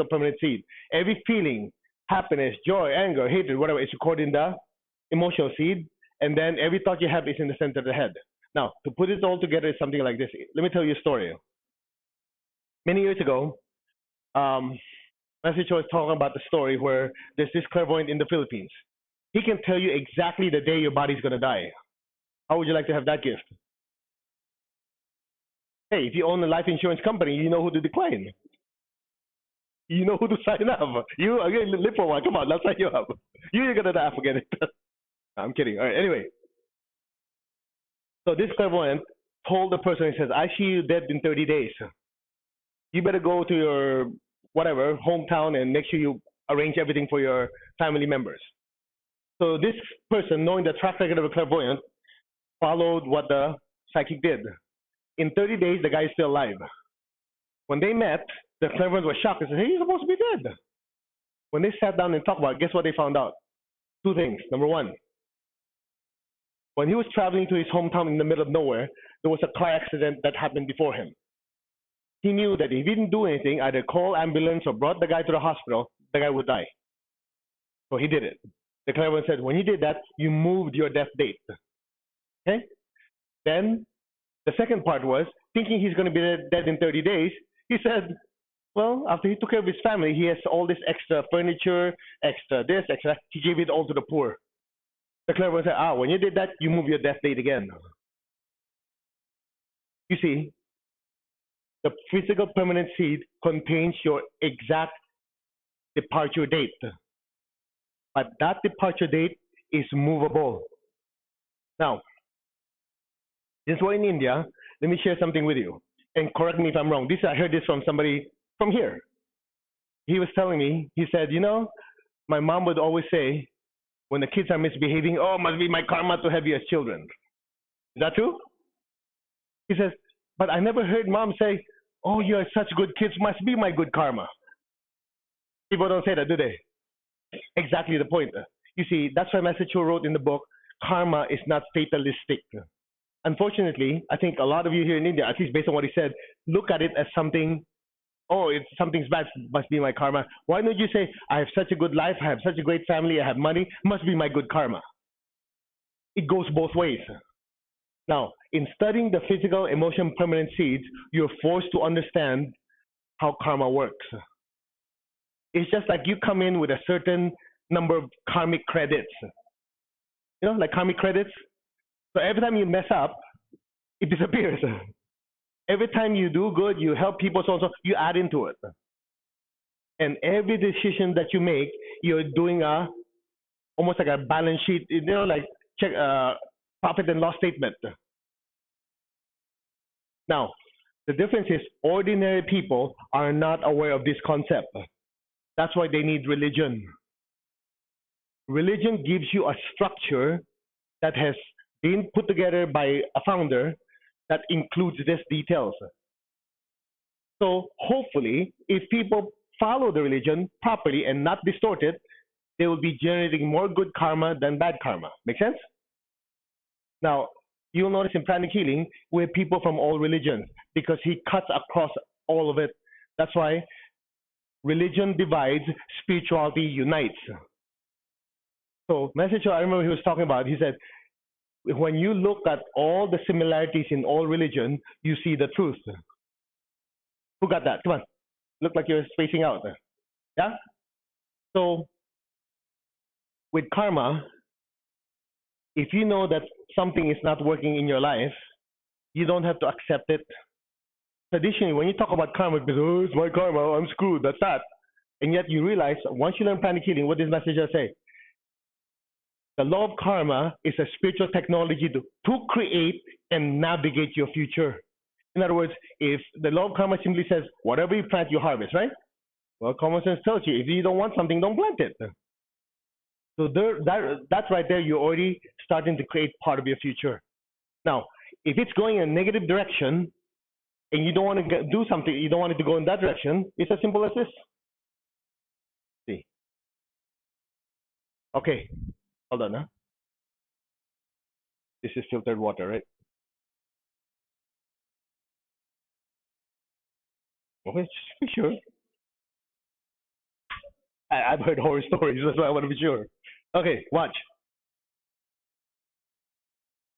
Speaker 2: permanent seed. Every feeling, happiness, joy, anger, hatred, whatever, is recorded in the emotional seed. And then every thought you have is in the center of the head. Now, to put it all together is something like this. Let me tell you a story. Many years ago, Master Cho was talking about the story where there's this clairvoyant in the Philippines. He can tell you exactly the day your body's going to die. How would you like to have that gift? Hey, if you own a life insurance company, you know who to decline. You know who to sign up. You live for one. Come on, let's sign you up. You're going to die, forget it. I'm kidding. All right, anyway. So this clairvoyant told the person, he says, I see you dead in 30 days. You better go to your, whatever, hometown and make sure you arrange everything for your family members. So this person, knowing the track record of a clairvoyant, followed what the psychic did. In 30 days, the guy is still alive. When they met, the clairvoyant was shocked and said, hey, you're supposed to be dead. When they sat down and talked about it, guess what they found out? 2 things. Number 1, when he was traveling to his hometown in the middle of nowhere, there was a car accident that happened before him. He knew that if he didn't do anything, either call ambulance or brought the guy to the hospital, the guy would die. So he did it. The clairvoyant said, when you did that, you moved your death date. Okay? Then the second part was, thinking he's going to be dead in 30 days, he said, well, after he took care of his family, he has all this extra furniture, extra this, extra that. He gave it all to the poor. The clairvoyant said, when you did that, you move your death date again. You see, the physical permanent seed contains your exact departure date. But that departure date is movable. Now, since we're in India, let me share something with you. and correct me if I'm wrong. I heard this from somebody from here. He was telling me, he said, my mom would always say, when the kids are misbehaving, oh, must be my karma to have you as children. Is that true? He says, but I never heard mom say, oh, you are such good kids, must be my good karma. People don't say that, do they? Exactly the point. You see, that's why Master Cho wrote in the book, karma is not fatalistic. Unfortunately, I think a lot of you here in India, at least based on what he said, look at it as something, oh, if something's bad, must be my karma. Why don't you say, I have such a good life, I have such a great family, I have money, must be my good karma. It goes both ways. Now, in studying the physical, emotion, permanent seeds, you're forced to understand how karma works. It's just like you come in with a certain number of karmic credits. Like karmic credits. So every time you mess up, it disappears. Every time you do good, you help people, so you add into it. And every decision that you make, you're doing almost like a balance sheet, like check profit and loss statement. Now, the difference is ordinary people are not aware of this concept. That's why they need religion. Religion gives you a structure that has been put together by a founder that includes these details. So hopefully, if people follow the religion properly and not distort it, they will be generating more good karma than bad karma. Make sense? Now, you'll notice in pranic healing, we have people from all religions because he cuts across all of it. That's why religion divides, spirituality unites. So, Master Cho, I remember he was talking about, he said, when you look at all the similarities in all religion, you see the truth. Who got that? Come on. Look like you're spacing out. Yeah? So, with karma, if you know that something is not working in your life, you don't have to accept it. Traditionally, when you talk about karma, because, oh, it's my karma, I'm screwed, that's that. And yet you realize, once you learn pranic healing, what does Master Cho say? The law of karma is a spiritual technology to create and navigate your future. In other words, if the law of karma simply says, whatever you plant, you harvest, right? Well, common sense tells you, if you don't want something, don't plant it. So that's right there, you're already starting to create part of your future. Now, if it's going in a negative direction, and you don't want to do something, you don't want it to go in that direction, it's as simple as this. See. Okay. Hold on, huh? This is filtered water, right? Okay, just be sure. I've heard horror stories, that's why I want to be sure. Okay, watch.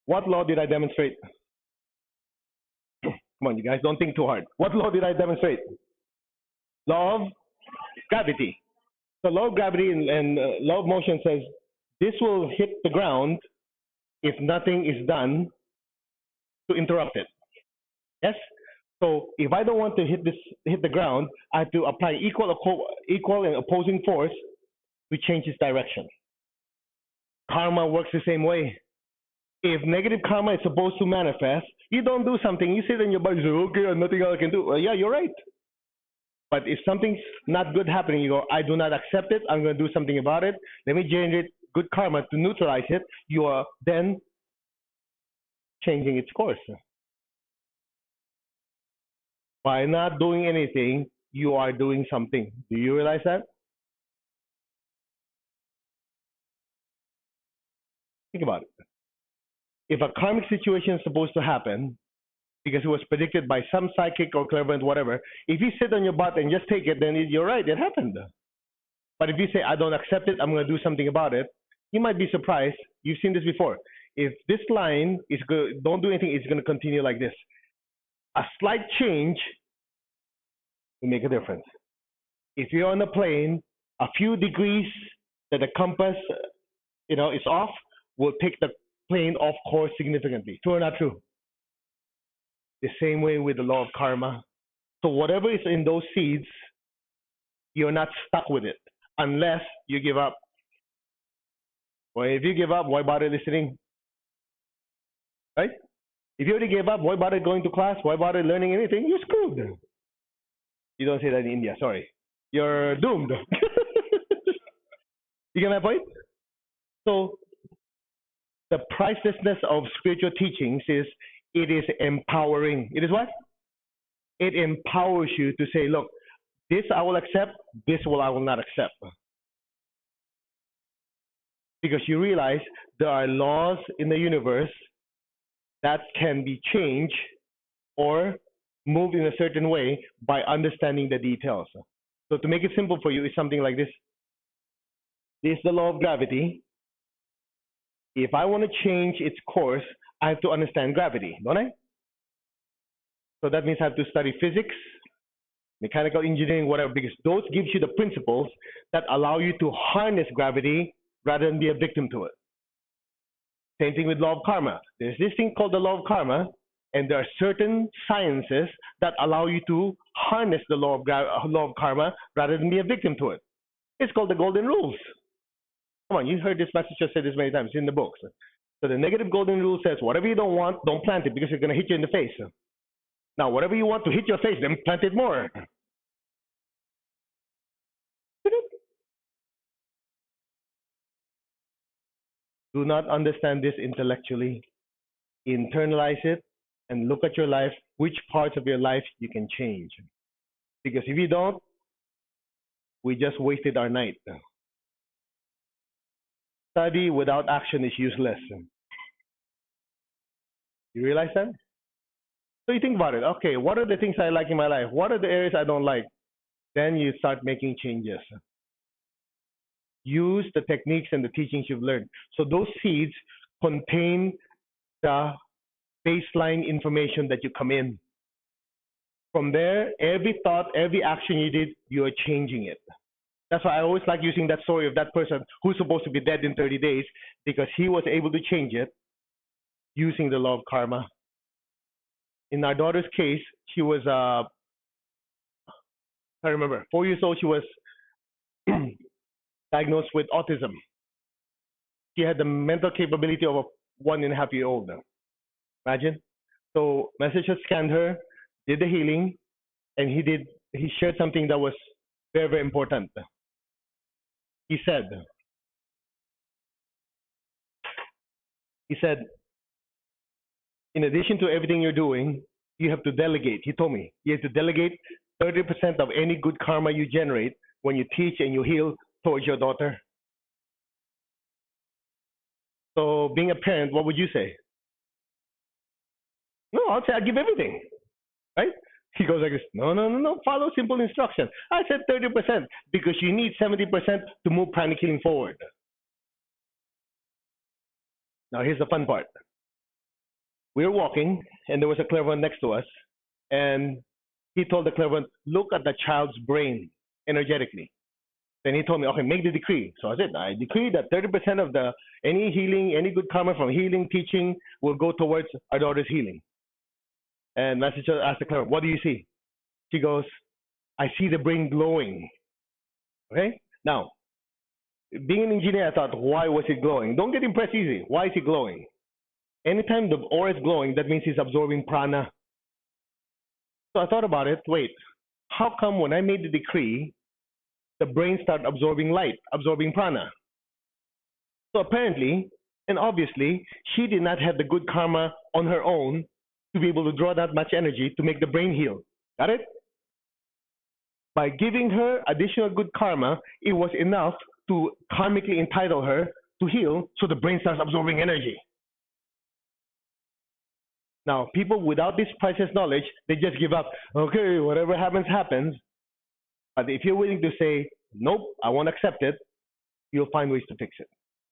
Speaker 2: What law did I demonstrate? Come on, you guys, don't think too hard. What law did I demonstrate? Law of gravity. The law of gravity and law of motion says this will hit the ground if nothing is done to interrupt it. Yes? So if I don't want to hit the ground, I have to apply equal and opposing force to change its direction. Karma works the same way. If negative karma is supposed to manifest, you don't do something, you sit in your body and say, okay, nothing else I can do. Well, yeah, you're right. But if something's not good happening, you go, I do not accept it, I'm going to do something about it. Let me generate good karma to neutralize it. You are then changing its course. By not doing anything, you are doing something. Do you realize that? Think about it. If a karmic situation is supposed to happen, because it was predicted by some psychic or clairvoyant, whatever, if you sit on your butt and just take it, then you're right, it happened. But if you say, I don't accept it, I'm going to do something about it, you might be surprised. You've seen this before. If this line is good, don't do anything, it's going to continue like this. A slight change will make a difference. If you're on a plane, a few degrees that the compass, is off, will take the plane off course significantly. True or not true? The same way with the law of karma. So whatever is in those seeds, you're not stuck with it unless you give up. Well, if you give up, why bother listening? Right? If you already gave up, why bother going to class? Why bother learning anything? You're screwed. You don't say that in India, sorry. You're doomed. You get my point? So the pricelessness of spiritual teachings is it is empowering. It is what? It empowers you to say, look, this I will accept, this I will not accept. Because you realize there are laws in the universe that can be changed or moved in a certain way by understanding the details. So to make it simple for you, it's something like this. This is the law of gravity. If I want to change its course, I have to understand gravity, don't I? So that means I have to study physics, mechanical engineering, whatever, because those gives you the principles that allow you to harness gravity rather than be a victim to it. Same thing with law of karma. There's this thing called the law of karma, and there are certain sciences that allow you to harness the law of karma rather than be a victim to it. It's called the golden rules. Come on, you heard this message, I said this many times, in the books. So the negative golden rule says, whatever you don't want, don't plant it because it's going to hit you in the face. Now, whatever you want to hit your face, then plant it more. Do not understand this intellectually. Internalize it and look at your life, which parts of your life you can change. Because if you don't, we just wasted our night. Study without action is useless. You realize that? So you think about it. Okay, what are the things I like in my life? What are the areas I don't like? Then you start making changes. Use the techniques and the teachings you've learned. So those seeds contain the baseline information that you come in. From there, every thought, every action you did, you are changing it. That's why I always like using that story of that person who's supposed to be dead in 30 days because he was able to change it using the law of karma. In our daughter's case, she was, I remember, 4 years old, she was diagnosed with autism. She had the mental capability of a 1.5-year-old. Imagine. So Massachusetts scanned her, did the healing, and he shared something that was very, very important. He said, in addition to everything you're doing, you have to delegate. He told me, you have to delegate 30% of any good karma you generate when you teach and you heal towards your daughter. So being a parent, what would you say? No, I'll say I give everything, right? He goes like this, no, follow simple instruction. I said 30% because you need 70% to move pranic healing forward. Now here's the fun part. We were walking and there was a clairvoyant next to us and he told the clairvoyant, look at the child's brain energetically. Then he told me, okay, make the decree. So I said, I decree that 30% of any healing, any good karma from healing, teaching will go towards our daughter's healing. And Massachusetts asked the clairvoyant, what do you see? She goes, I see the brain glowing. Okay? Now, being an engineer, I thought, why was it glowing? Don't get impressed easy. Why is it glowing? Anytime the aura is glowing, that means it's absorbing prana. So I thought about it. Wait, how come when I made the decree, the brain started absorbing light, absorbing prana? So apparently, and obviously, she did not have the good karma on her own to be able to draw that much energy to make the brain heal. Got it? By giving her additional good karma, it was enough to karmically entitle her to heal, so the brain starts absorbing energy. Now, people without this priceless knowledge, they just give up. Okay, whatever happens, happens. But if you're willing to say, nope, I won't accept it, you'll find ways to fix it.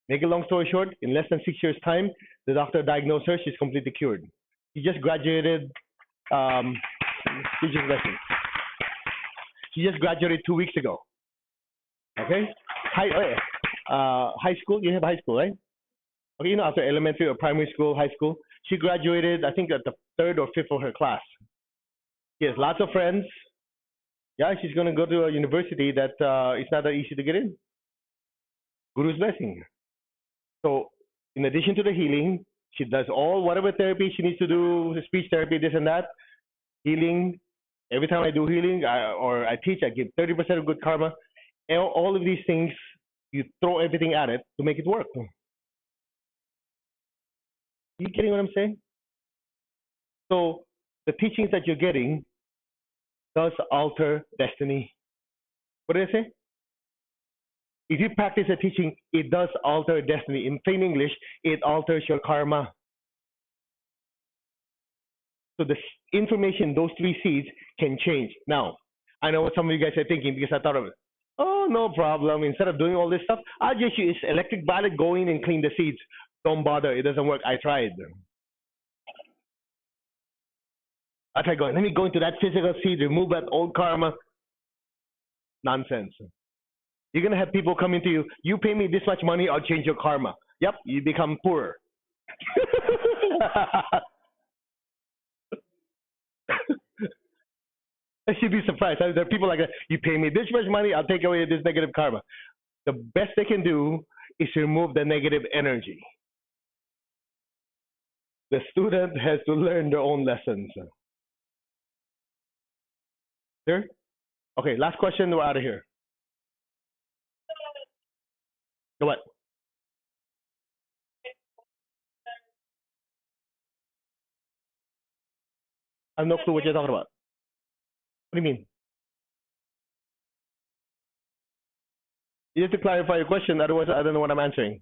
Speaker 2: Make a long story short, in less than 6 years' time, the doctor diagnosed her, she's completely cured. She just graduated, she just graduated 2 weeks ago. Okay? High school, you have high school, right? Okay, after elementary or primary school, high school, she graduated, I think, at the 3rd or 5th of her class. She has lots of friends. Yeah, she's going to go to a university that it's not that easy to get in. Guru's blessing. So, in addition to the healing, She does all whatever therapy she needs to do, speech therapy, this and that, healing. Every time I do healing or I teach, I give 30% of good karma. And all of these things, you throw everything at it to make it work. You getting what I'm saying? So the teachings that you're getting does alter destiny. What did I say? If you practice a teaching, it does alter destiny. In plain English, it alters your karma. So the information, those three seeds can change. Now, I know what some of you guys are thinking because I thought of it. Oh, no problem. Instead of doing all this stuff, I'll just use electric mallet, go in and clean the seeds. Don't bother. It doesn't work. I tried. I tried going, let me go into that physical seed, remove that old karma. Nonsense. You're going to have people coming to you, you pay me this much money, I'll change your karma. Yep, you become poorer. I should be surprised. There are people like that. You pay me this much money, I'll take away this negative karma. The best they can do is remove the negative energy. The student has to learn their own lessons. There? Okay, last question, we're out of here. Go what? I have no clue what you're talking about. What do you mean? You have to clarify your question, otherwise I don't know what I'm answering.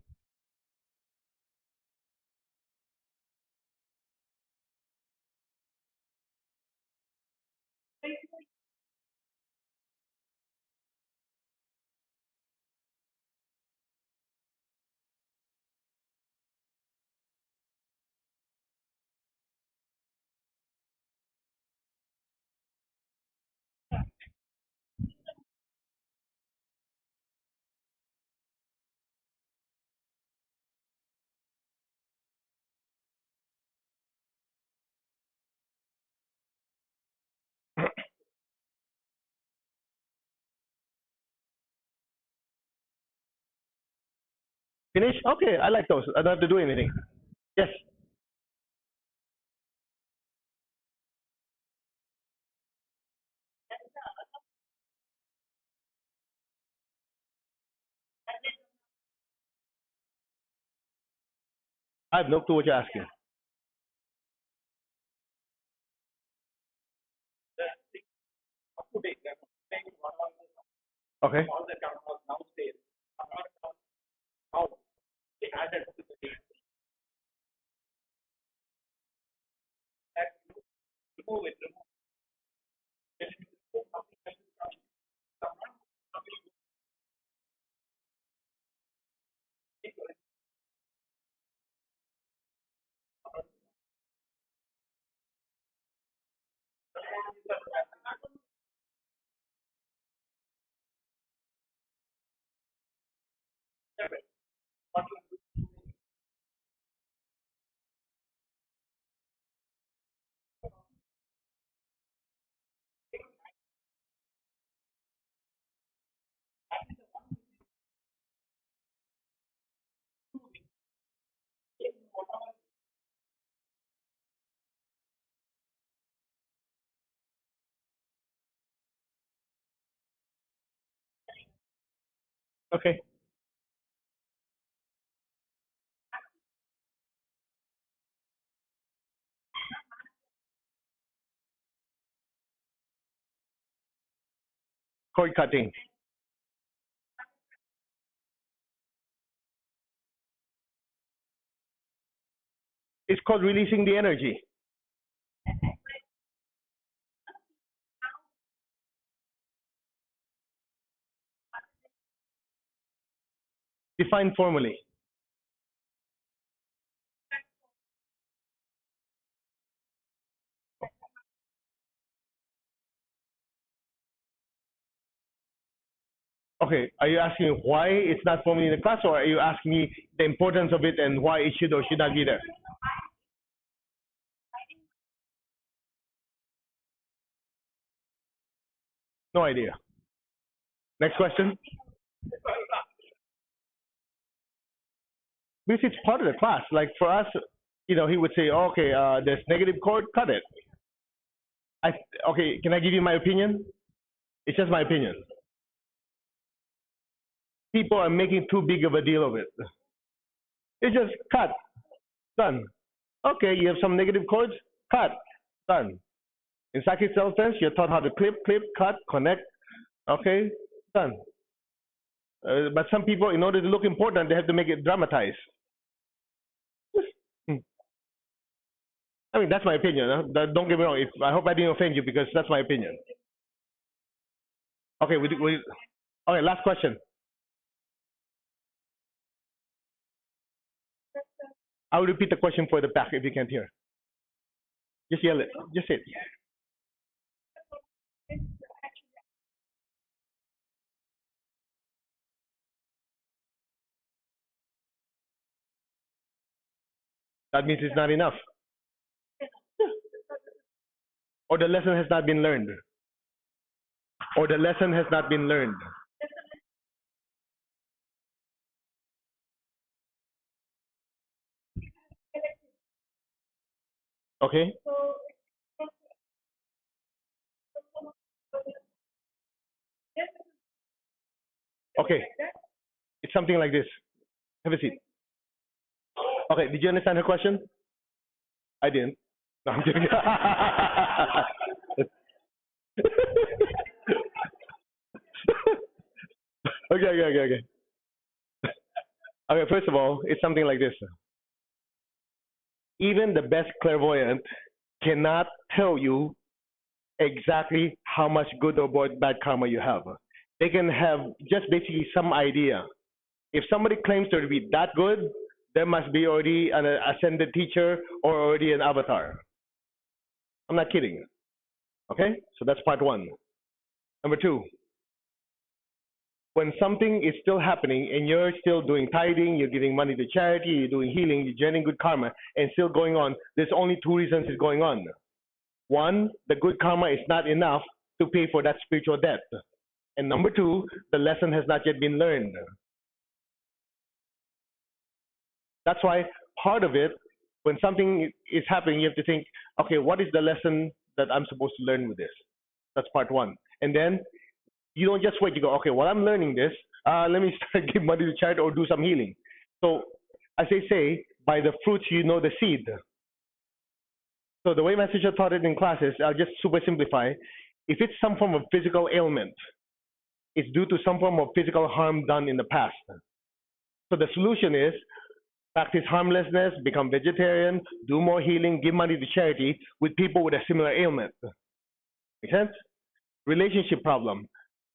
Speaker 2: Finish? Okay, I like those. I don't have to do anything. Yes. I have no clue what you're asking. Okay. Okay. Cord cutting. It's called releasing the energy. Defined formally. Okay. Are you asking why it's not formally in the class, or are you asking me the importance of it and why it should or should not be there? No idea. Next question. Because it's part of the class. Like for us, he would say, okay, there's negative chord, cut it. Okay, can I give you my opinion? It's just my opinion. People are making too big of a deal of it. It's just cut, done. Okay, you have some negative chords, cut, done. In psychic self-defense, you're taught how to clip, cut, connect. Okay, done. But some people, in order to look important, they have to make it dramatized. I mean, that's my opinion. Huh? Don't get me wrong. I hope I didn't offend you because that's my opinion. Okay, okay, last question. I will repeat the question for the back if you can't hear. Just yell it. Just say it. That means it's not enough. Or the lesson has not been learned. Or the lesson has not been learned. Okay? Okay. It's something like this. Have a seat. Okay, did you understand her question? I didn't. No, I'm kidding. Okay. Okay, first of all, it's something like this. Even the best clairvoyant cannot tell you exactly how much good or bad karma you have. They can have just basically some idea. If somebody claims to be that good, there must be already an ascended teacher or already an avatar. I'm not kidding. Okay? So that's part one. Number two, when something is still happening and you're still doing tithing, you're giving money to charity, you're doing healing, you're generating good karma, and still going on, there's only two reasons it's going on. One, the good karma is not enough to pay for that spiritual debt. And number two, the lesson has not yet been learned. That's why part of it, when something is happening, you have to think, okay, what is the lesson that I'm supposed to learn with this? That's part one. And then you don't just wait. You go, okay, well, I'm learning this. Let me start giving money to charity or do some healing. So as they say, by the fruits you know the seed. So the way my teacher taught it in classes, I'll just super simplify. If it's some form of physical ailment, it's due to some form of physical harm done in the past. So the solution is practice harmlessness, become vegetarian, do more healing, give money to charity with people with a similar ailment. Make sense? Relationship problem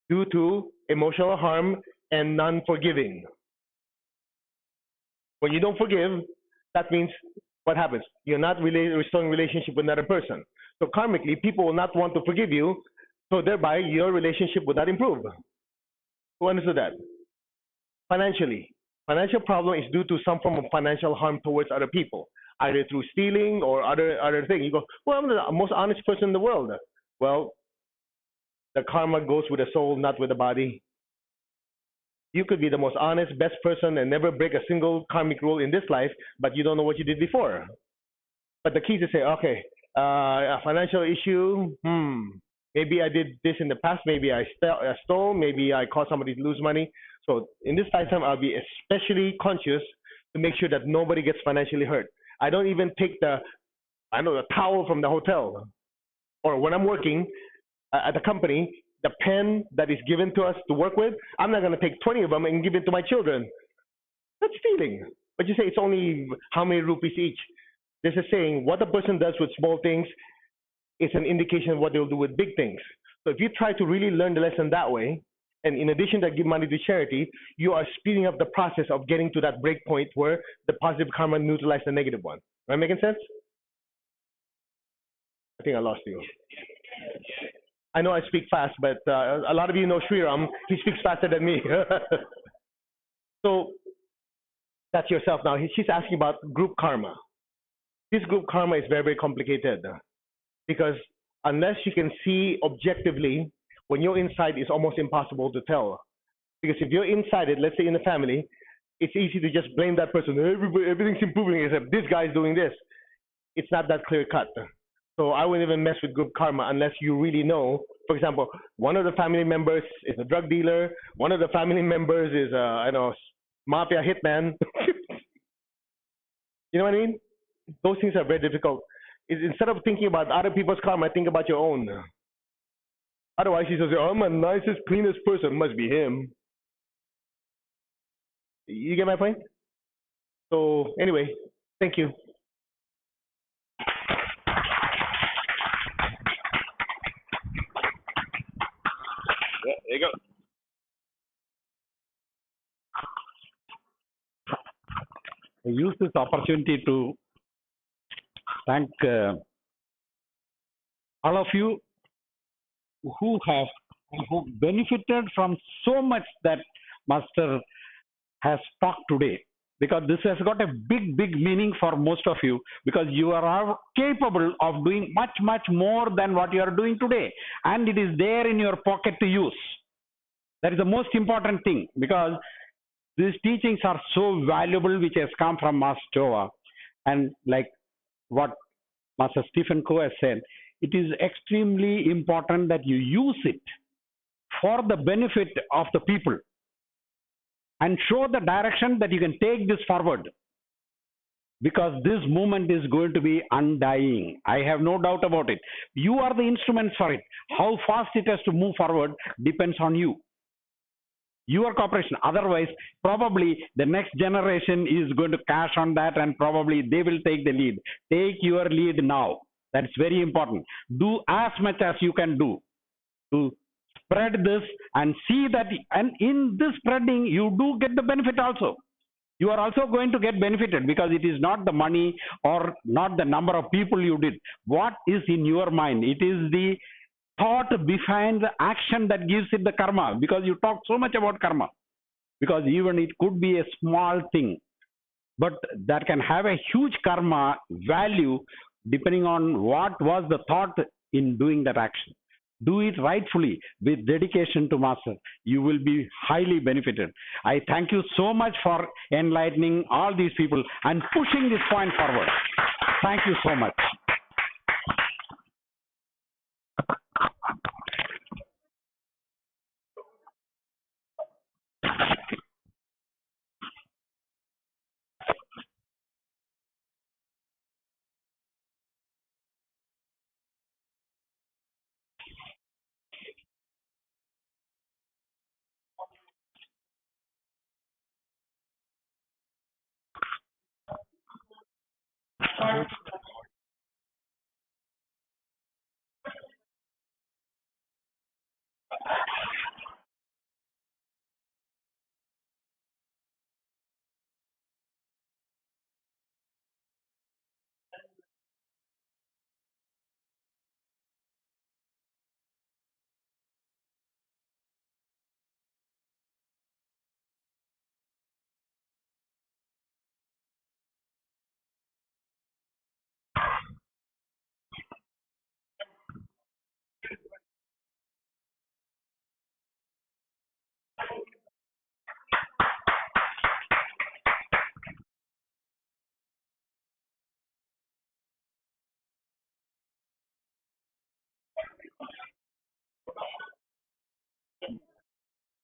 Speaker 2: due to emotional harm and non-forgiving. When you don't forgive, that means what happens? You're not really restoring relationship with another person. So karmically, people will not want to forgive you, so thereby your relationship will not improve. Who understood that? Financially. Financial problem is due to some form of financial harm towards other people, either through stealing or other thing. You go, well, I'm the most honest person in the world. Well, the karma goes with the soul, not with the body. You could be the most honest, best person and never break a single karmic rule in this life, but you don't know what you did before. But the key is to say, okay, a financial issue, maybe I did this in the past, maybe I stole, maybe I caused somebody to lose money. So in this lifetime, I'll be especially conscious to make sure that nobody gets financially hurt. I don't even take the towel from the hotel. Or when I'm working at the company, the pen that is given to us to work with, I'm not going to take 20 of them and give it to my children. That's stealing. But you say it's only how many rupees each. There's a saying, what a person does with small things is an indication of what they'll do with big things. So if you try to really learn the lesson that way, and in addition to give money to charity, you are speeding up the process of getting to that break point where the positive karma neutralizes the negative one. Am I making sense? I think I lost you. I know I speak fast, but a lot of you know Sriram. He speaks faster than me. So that's yourself now. She's asking about group karma. This group karma is very, very complicated because unless you can see objectively, when you're inside, it's almost impossible to tell. Because if you're inside it, let's say in the family, it's easy to just blame that person. Everybody, everything's improving except this guy's doing this. It's not that clear cut. So I wouldn't even mess with good karma unless you really know. For example, one of the family members is a drug dealer. One of the family members is, I know, mafia hitman. You know what I mean? Those things are very difficult. Instead of thinking about other people's karma, think about your own. Otherwise, he's going to say, I'm the nicest, cleanest person. Must be him. You get my point? So anyway, thank you.
Speaker 3: Yeah, there you go.
Speaker 1: I use this opportunity to thank all of you who benefited from so much that Master has talked today, because this has got a big meaning for most of you, because you are all capable of doing much more than what you are doing today, and it is there in your pocket to use. That is the most important thing, because these teachings are so valuable, which has come from Master Tova. And like what Master Stephen Coe has said, it is extremely important that you use it for the benefit of the people and show the direction that you can take this forward, because this movement is going to be undying. I have no doubt about it. You are the instruments for it. How fast it has to move forward depends on you, your cooperation. Otherwise, probably the next generation is going to cash on that, and probably they will take the lead. Take your lead now. That's very important. Do as much as you can do to spread this, and see that, and in this spreading, you do get the benefit also. You are also going to get benefited, because it is not the money or not the number of people you did. What is in your mind? It is the thought behind the action that gives it the karma, because you talk so much about karma, because even it could be a small thing, but that can have a huge karma value depending on what was the thought in doing that action. Do it rightfully with dedication to Master. You will be highly benefited. I thank you so much for enlightening all these people and pushing this point forward. Thank you so much.